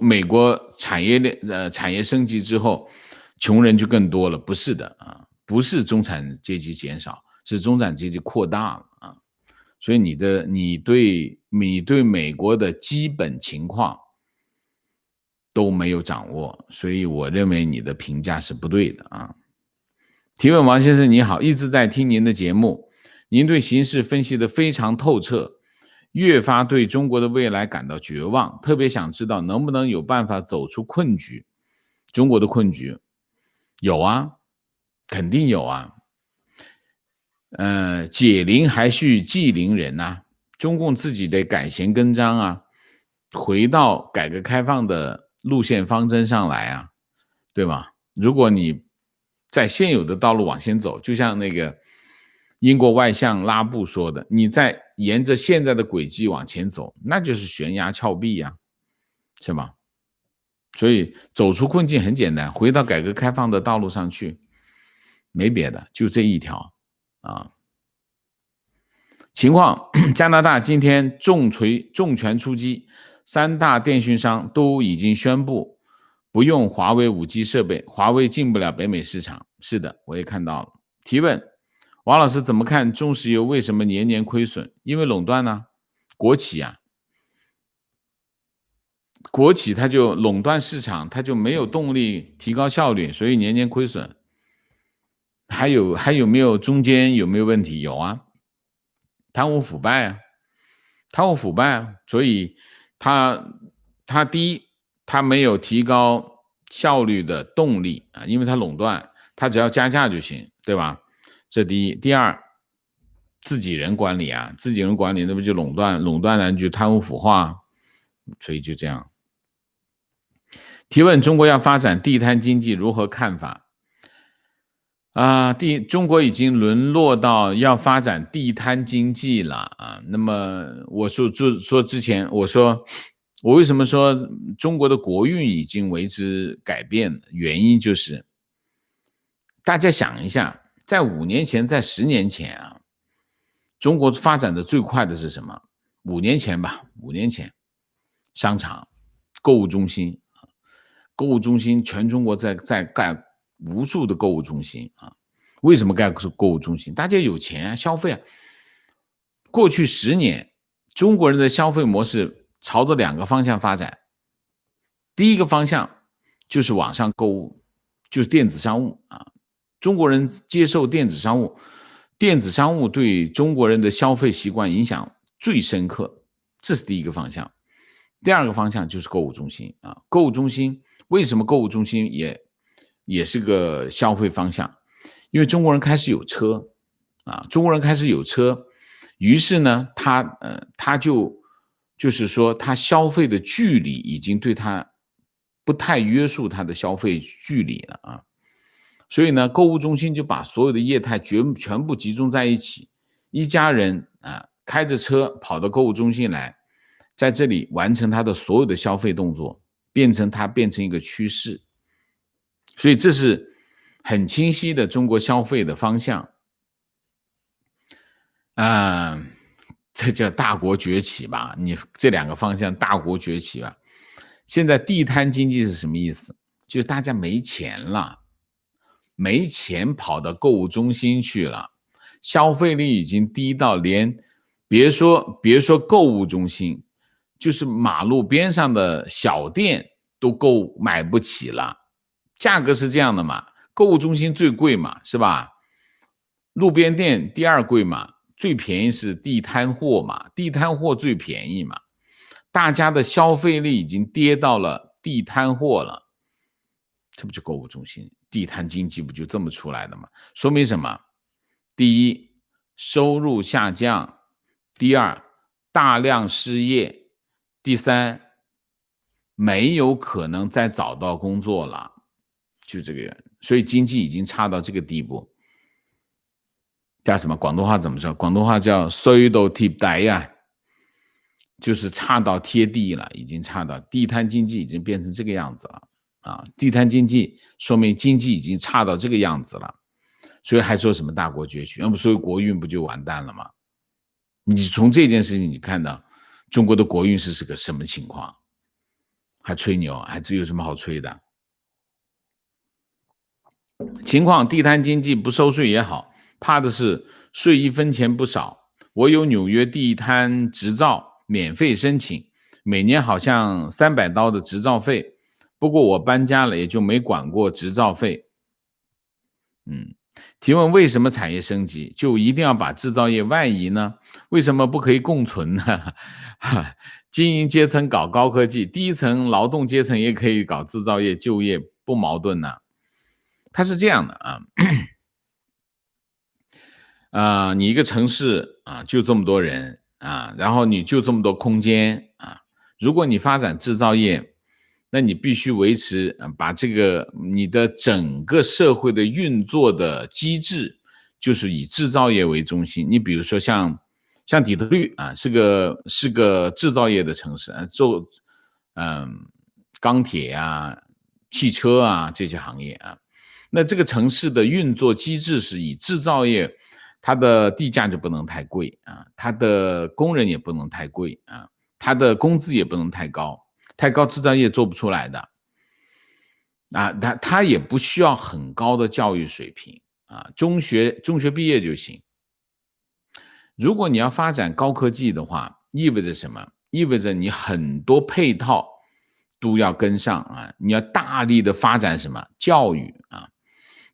美国产业升级之后，穷人就更多了，不是的啊，不是中产阶级减少，是中产阶级扩大了啊。所以你对美国的基本情况都没有掌握，所以我认为你的评价是不对的啊。提问：王先生你好，一直在听您的节目，您对形势分析得非常透彻，越发对中国的未来感到绝望，特别想知道能不能有办法走出困局。中国的困局有啊，肯定有啊。解铃还须系铃人啊，中共自己得改弦更张啊，回到改革开放的路线方针上来啊，对吧？如果你在现有的道路往前走，就像那个英国外相拉布说的，你在沿着现在的轨迹往前走，那就是悬崖峭壁呀，是吗？所以走出困境很简单，回到改革开放的道路上去，没别的，就这一条啊。情况，加拿大今天重拳出击，3大电讯商都已经宣布不用华为 5G 设备，华为进不了北美市场。是的，我也看到了。提问：王老师怎么看中石油为什么年年亏损？因为垄断呢，国企啊，国企它就垄断市场，它就没有动力提高效率，所以年年亏损。还有没有中间有没有问题？有啊，贪污腐败啊，贪污腐败啊，所以他第一，他没有提高效率的动力啊，因为他垄断，他只要加价就行，对吧？这第一，第二，自己人管理啊，自己人管理那不就垄断，垄断了就贪污腐化，所以就这样。提问：中国要发展地摊经济如何看法？中国已经沦落到要发展地摊经济了啊。那么我说之前，我为什么说中国的国运已经为之改变？原因就是大家想一下，在5年前，在10年前啊，中国发展的最快的是什么？5年前吧，5年前，商场、购物中心，购物中心全中国在盖无数的购物中心啊。为什么盖购物中心？大家有钱啊，消费啊。过去10年，中国人的消费模式朝着2个方向发展。第一个方向就是网上购物，就是电子商务啊。中国人接受电子商务，电子商务对中国人的消费习惯影响最深刻，这是第一个方向。第二个方向就是购物中心啊。购物中心为什么购物中心也是个消费方向？因为中国人开始有车啊，中国人开始有车，于是呢，他就是说，他消费的距离已经对他不太约束他的消费距离了啊。所以呢，购物中心就把所有的业态全部集中在一起，一家人啊开着车跑到购物中心来，在这里完成他的所有的消费动作，变成一个趋势。所以这是很清晰的中国消费的方向这叫大国崛起吧？你这2个方向大国崛起吧。现在地摊经济是什么意思？就是大家没钱了，没钱跑到购物中心去了，消费力已经低到别说购物中心，就是马路边上的小店都买不起了。价格是这样的嘛，购物中心最贵嘛，是吧？路边店第2贵嘛，最便宜是地摊货嘛，地摊货最便宜嘛。大家的消费力已经跌到了地摊货了，这不就购物中心地摊经济不就这么出来的吗？说明什么？第一，收入下降；第二，大量失业；第三，没有可能再找到工作了，就这个人。所以经济已经差到这个地步，叫什么？广东话怎么说？广东话叫衰到貼底呀，就是差到贴地了，已经差到地摊经济已经变成这个样子了啊！地摊经济说明经济已经差到这个样子了，所以还说什么大国崛起？那么所以国运不就完蛋了吗？你从这件事情你看到中国的国运是个什么情况？还吹牛，还有什么好吹的？情况地摊经济不收税也好，怕的是税1分钱不少。我有纽约地摊执照，免费申请，每年好像300刀的执照费，不过我搬家了，也就没管过执照费。提问：为什么产业升级就一定要把制造业外移呢？为什么不可以共存呢？精英阶层搞高科技，低层劳动阶层也可以搞制造业就业，不矛盾呢？它是这样的你一个城市就这么多人然后你就这么多空间如果你发展制造业，那你必须维持把这个你的整个社会的运作的机制，就是以制造业为中心。你比如说像底特律是个制造业的城市做钢铁汽车这些行业那这个城市的运作机制是以制造业，它的地价就不能太贵它的工人也不能太贵它的工资也不能太高，太高制造业做不出来的它也不需要很高的教育水平中学毕业就行。如果你要发展高科技的话，意味着什么？意味着你很多配套都要跟上你要大力的发展什么教育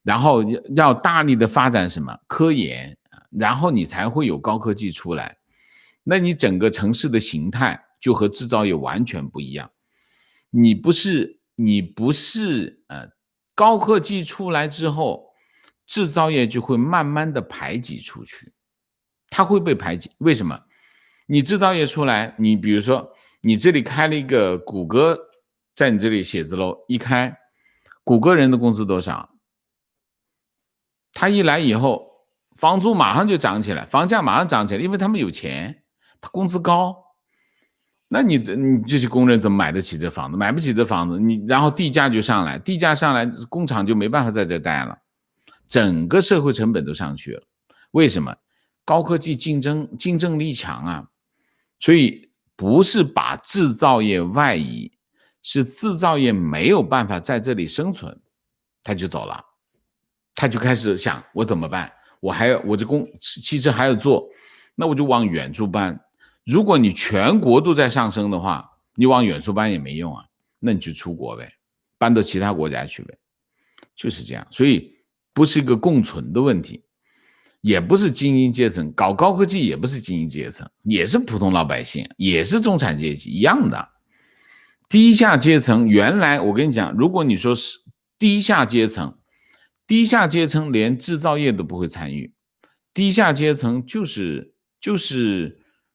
然后要大力的发展什么科研，然后你才会有高科技出来。那你整个城市的形态就和制造业完全不一样。你不是高科技出来之后，制造业就会慢慢的排挤出去，它会被排挤。为什么？你制造业出来，你比如说你这里开了一个谷歌，在你这里写字楼一开，谷歌人的工资多少？他一来以后，房租马上就涨起来，房价马上涨起来，因为他们有钱，他工资高。那你这些工人怎么买得起这房子？买不起这房子，然后地价就上来，地价上来，工厂就没办法在这待了，整个社会成本都上去了。为什么？高科技竞争力强啊，所以不是把制造业外移，是制造业没有办法在这里生存，他就走了，他就开始想我怎么办？我这汽车还要做，那我就往远处搬。如果你全国都在上升的话，你往远处搬也没用啊，那你就出国呗，搬到其他国家去呗，就是这样。所以不是一个共存的问题，也不是精英阶层搞高科技，也不是精英阶层，也是普通老百姓，也是中产阶级一样的。低下阶层原来我跟你讲，如果你说是低下阶层连制造业都不会参与，低下阶层就是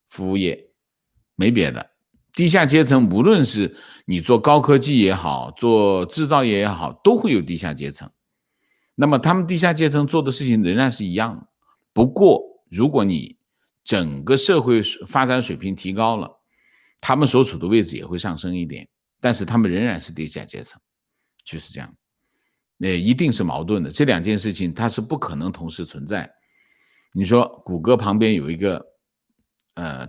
服务业，没别的。低下阶层无论是你做高科技也好，做制造业也好，都会有低下阶层。那么他们低下阶层做的事情仍然是一样的，不过如果你整个社会发展水平提高了，他们所处的位置也会上升一点，但是他们仍然是低下阶层，就是这样。一定是矛盾的，这两件事情它是不可能同时存在。你说谷歌旁边有一个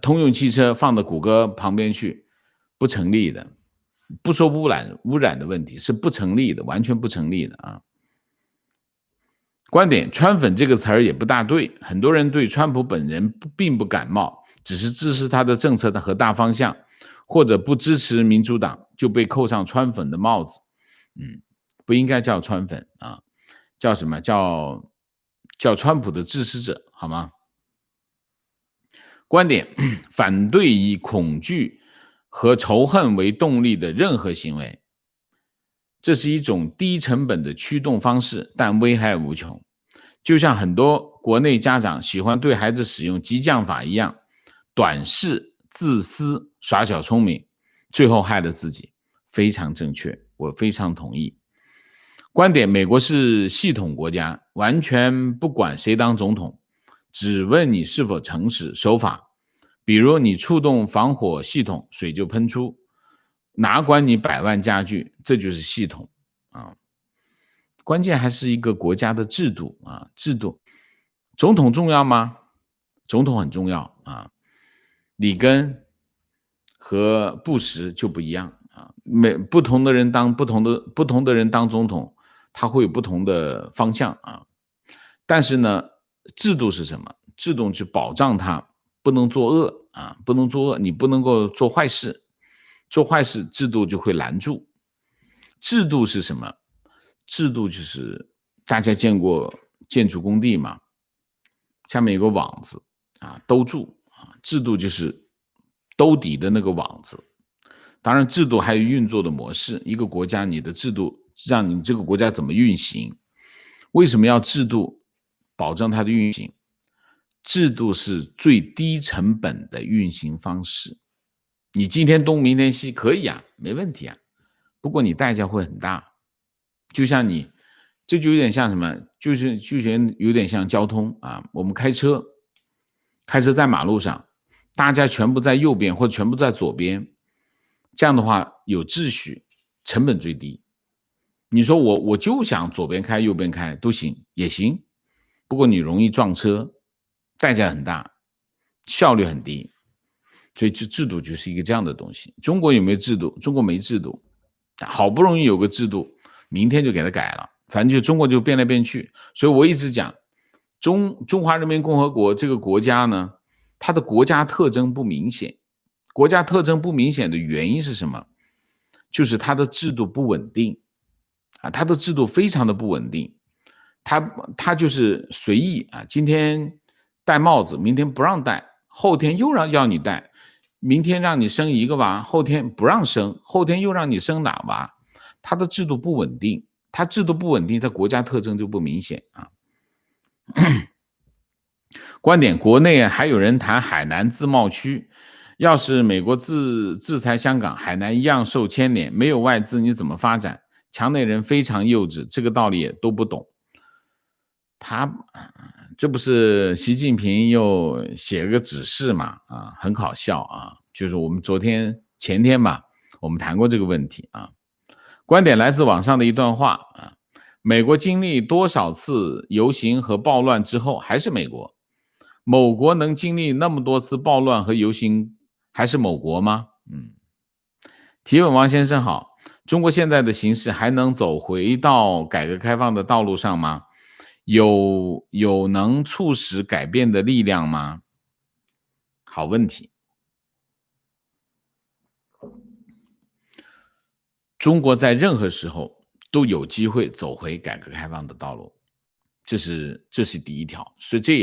通用汽车放到谷歌旁边去，不成立的。不说污染的问题，是不成立的，完全不成立的啊。观点，川粉这个词儿也不大对，很多人对川普本人并不感冒，只是支持他的政策和大方向，或者不支持民主党就被扣上川粉的帽子。不应该叫川粉啊，叫什么？叫川普的支持者，好吗？观点，反对以恐惧和仇恨为动力的任何行为，这是一种低成本的驱动方式，但危害无穷。就像很多国内家长喜欢对孩子使用激将法一样，短视、自私、耍小聪明，最后害了自己。非常正确，我非常同意。观点，美国是系统国家，完全不管谁当总统，只问你是否诚实守法。比如你触动防火系统，水就喷出，哪管你100万家具，这就是系统啊。关键还是一个国家的制度啊，制度。总统重要吗？总统很重要啊。里根和布什就不一样啊，不同的人当总统，他会有不同的方向啊。但是呢，制度是什么？制度去保障他不能作恶啊，不能作恶，你不能够做坏事，做坏事制度就会拦住。制度是什么？制度就是大家见过建筑工地嘛，下面有个网子啊，兜住啊，制度就是兜底的那个网子。当然制度还有运作的模式，一个国家你的制度让你这个国家怎么运行。为什么要制度保证它的运行？制度是最低成本的运行方式。你今天东明天西可以啊，没问题啊，不过你代价会很大。就像这就有点像什么？就是有点像交通啊。我们开车在马路上，大家全部在右边或者全部在左边，这样的话有秩序，成本最低。你说我就想左边开右边开都行，也行，不过你容易撞车，代价很大，效率很低。所以制度就是一个这样的东西。中国有没有制度？中国没制度，好不容易有个制度，明天就给它改了，反正就中国就变来变去。所以我一直讲中华人民共和国这个国家呢，它的国家特征不明显。国家特征不明显的原因是什么？就是它的制度不稳定啊，它的制度非常的不稳定。他就是随意啊，今天戴帽子，明天不让戴，后天又要你戴，明天让你生一个娃，后天不让生，后天又让你生俩娃，他的制度不稳定，他制度不稳定，他国家特征就不明显啊。观点：国内还有人谈海南自贸区，要是美国制裁香港，海南一样受牵连，没有外资你怎么发展？墙内人非常幼稚，这个道理也都不懂。这不是习近平又写了个指示嘛？啊，很搞笑啊！就是我们前天吧，我们谈过这个问题啊。观点来自网上的一段话啊：美国经历多少次游行和暴乱之后，还是美国。某国能经历那么多次暴乱和游行，还是某国吗？提问：王先生好，中国现在的形势还能走回到改革开放的道路上吗？有能促使改变的力量吗？好问题。中国在任何时候都有机会走回改革开放的道路，这是第一条，所以这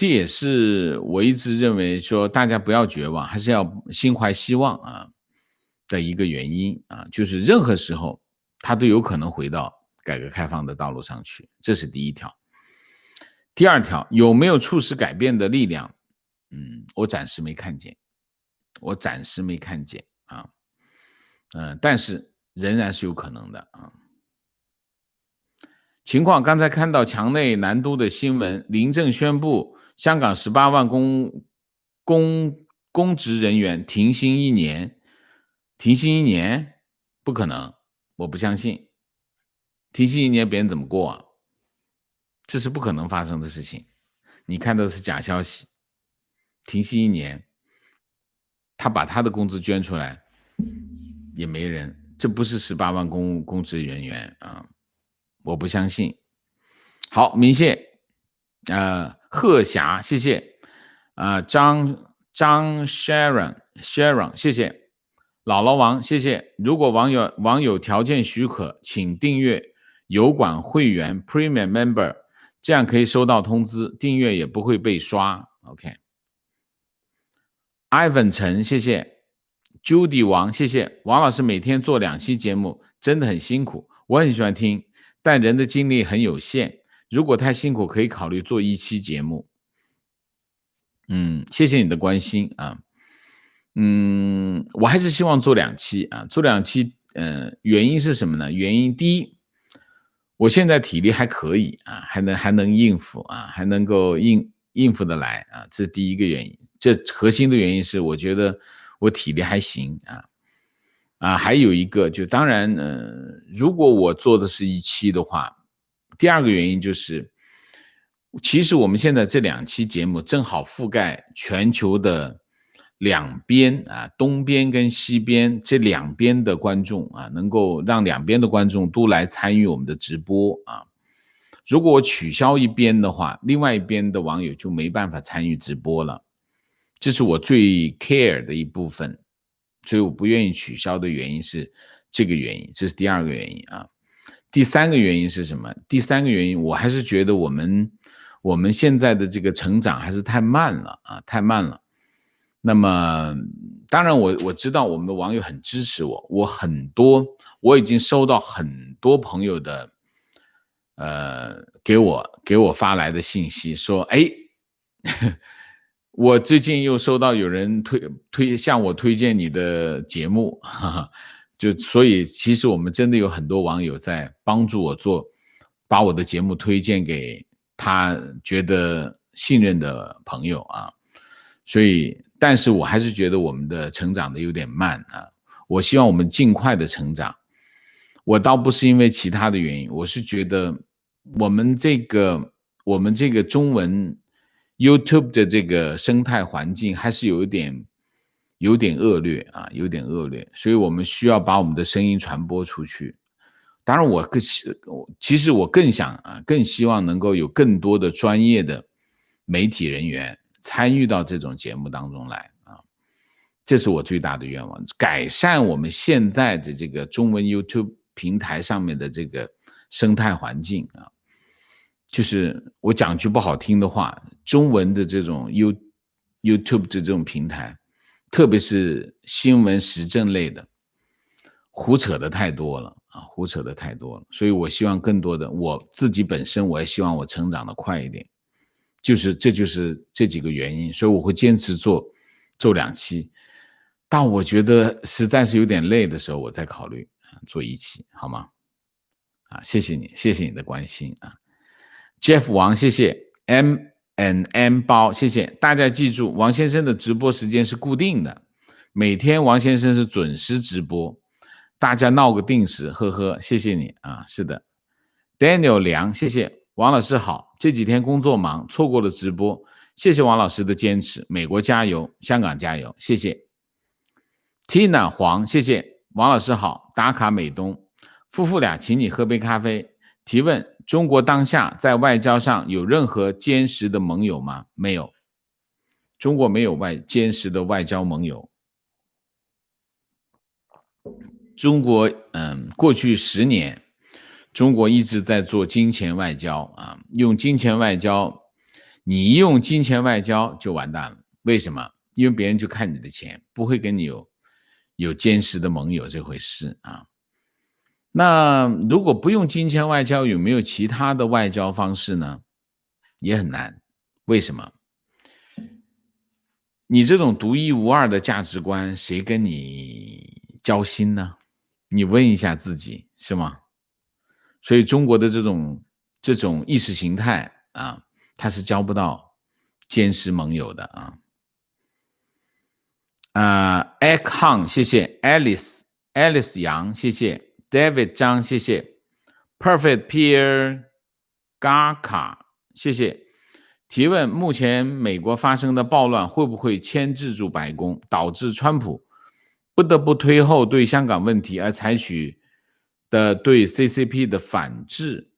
也是我一直认为说大家不要绝望，还是要心怀希望啊的一个原因啊，就是任何时候它都有可能回到改革开放的道路上去，这是第一条。第二条，有没有促使改变的力量？我暂时没看见，啊，但是仍然是有可能的啊。情况刚才看到墙内南都的新闻，临政宣布香港18万公职人员停薪1年，不可能，我不相信，停薪1年别人怎么过啊？这是不可能发生的事情。你看到的是假消息，停薪1年，他把他的工资捐出来，也没人，这不是18万公职人员啊，我不相信。好，明谢，贺霞，谢谢，张 Sharon， 谢谢，姥姥王，谢谢。如果网友条件许可，请订阅油管会员 Premium Member， 这样可以收到通知，订阅也不会被刷。OK。Ivan 陈，谢谢。Judy 王，谢谢。王老师每天做2期节目，真的很辛苦，我很喜欢听，但人的精力很有限，如果太辛苦，可以考虑做1期节目。谢谢你的关心啊。我还是希望做2期啊，做2期，原因是什么呢？原因第一，我现在体力还可以啊，还能应付啊，还能够应付得来啊，这是第一个原因。这核心的原因是我觉得我体力还行啊，还有一个就当然如果我做的是1期的话，第二个原因就是其实我们现在这2期节目正好覆盖全球的两边啊，东边跟西边这2边的观众啊，能够让2边的观众都来参与我们的直播啊。如果我取消一边的话，另外一边的网友就没办法参与直播了，这是我最 care 的一部分，所以我不愿意取消的原因是这个原因，这是第2个原因啊。第3个原因是什么？第3个原因，我还是觉得我们现在的这个成长还是太慢了啊，太慢了。那么当然我知道我们的网友很支持我，我已经收到很多朋友的给我发来的信息说，我最近又收到有人向我推荐你的节目，所以其实我们真的有很多网友在帮助我把我的节目推荐给他觉得信任的朋友啊。所以但是我还是觉得我们的成长的有点慢啊，我希望我们尽快的成长。我倒不是因为其他的原因，我是觉得我们这个中文 YouTube 的这个生态环境还是有点恶劣啊，有点恶劣，所以我们需要把我们的声音传播出去。当然其实我更希望能够有更多的专业的媒体人员参与到这种节目当中来啊，这是我最大的愿望，改善我们现在的这个中文 YouTube 平台上面的这个生态环境啊。就是我讲句不好听的话，中文的这种 YouTube 的这种平台，特别是新闻时政类的，胡扯的太多了啊，胡扯的太多了。所以我希望更多的，我自己本身我也希望我成长的快一点，这就是这几个原因，所以我会坚持做2期。当我觉得实在是有点累的时候，我再考虑做1期，好吗？谢谢你，谢谢你的关心啊。Jeff 王，谢谢 M&M 包，谢谢大家。记住，王先生的直播时间是固定的，每天王先生是准时直播，大家闹个定时，呵呵，谢谢你啊。是的 ，Daniel 梁，谢谢王老师好，这几天工作忙，错过了直播，谢谢王老师的坚持，美国加油，香港加油，谢谢 Tina 黄，谢谢王老师好，打卡美东，夫妇俩请你喝杯咖啡。提问：中国当下在外交上有任何坚实的盟友吗？没有，中国没有坚实的外交盟友。中国过去10年，中国一直在做金钱外交啊，用金钱外交，你一用金钱外交就完蛋了。为什么？因为别人就看你的钱，不会跟你有坚实的盟友这回事啊。那如果不用金钱外交，有没有其他的外交方式呢？也很难。为什么？你这种独一无二的价值观，谁跟你交心呢？你问一下自己，是吗？所以中国的这种意识形态啊，它是交不到坚实盟友的啊。Egg Hang， 谢谢 Alice 杨，谢谢 David 张，谢谢 Perfect Pierre Gaka， 谢谢。提问：目前美国发生的暴乱会不会牵制住白宫，导致川普不得不推后对香港问题而采取的对 CCP 的反制？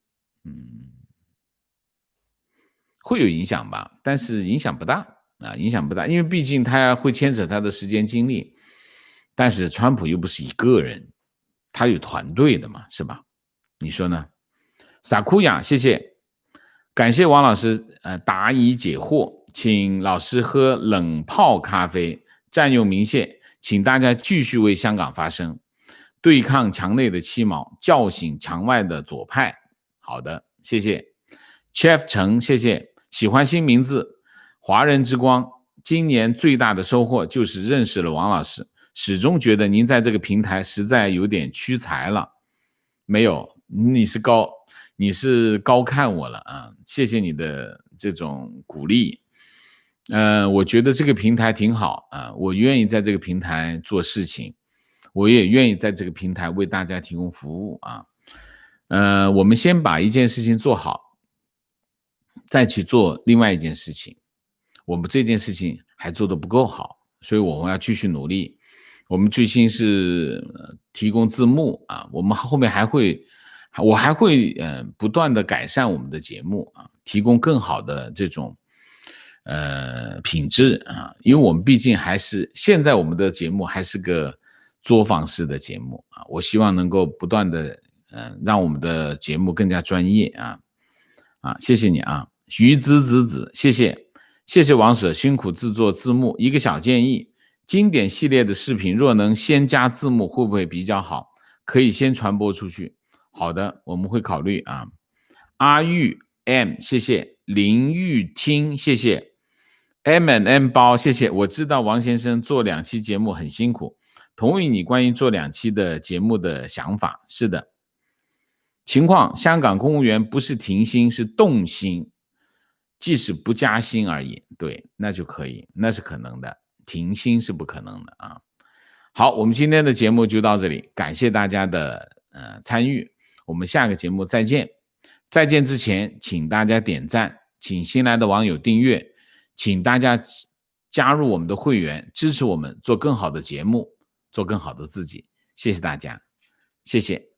会有影响吧，但是影响不大啊，影响不大，因为毕竟他会牵扯他的时间精力。但是川普又不是一个人，他有团队的嘛，是吧？你说呢？萨库亚，谢谢，感谢王老师答疑解惑，请老师喝冷泡咖啡，占用鸣谢，请大家继续为香港发声，对抗墙内的七毛，叫醒墙外的左派。好的，谢谢 Chef 程，谢谢，喜欢新名字华人之光。今年最大的收获就是认识了王老师，始终觉得您在这个平台实在有点屈才了。没有，你是高看我了啊！谢谢你的这种鼓励。我觉得这个平台挺好啊，我愿意在这个平台做事情，我也愿意在这个平台为大家提供服务啊。我们先把一件事情做好，再去做另外一件事情。我们这件事情还做得不够好，所以我们要继续努力。我们最新是提供字幕啊，我们后面我还会不断的改善我们的节目啊，提供更好的这种品质啊，因为我们毕竟现在我们的节目还是个作坊式的节目啊，我希望能够不断的让我们的节目更加专业啊，谢谢你啊，于子，谢谢王舍辛苦制作字幕。一个小建议，经典系列的视频若能先加字幕会不会比较好？可以先传播出去。好的，我们会考虑啊。阿玉 M， 谢谢林玉听，谢谢 M&M 包，谢谢。我知道王先生做2期节目很辛苦，同意你关于做2期的节目的想法。是的，情况香港公务员不是停薪是动薪，即使不加薪而已，对，那就可以，那是可能的，停薪是不可能的啊。好，我们今天的节目就到这里，感谢大家的参与，我们下个节目再见。再见之前，请大家点赞，请新来的网友订阅，请大家加入我们的会员，支持我们做更好的节目，做更好的自己。谢谢大家，谢谢。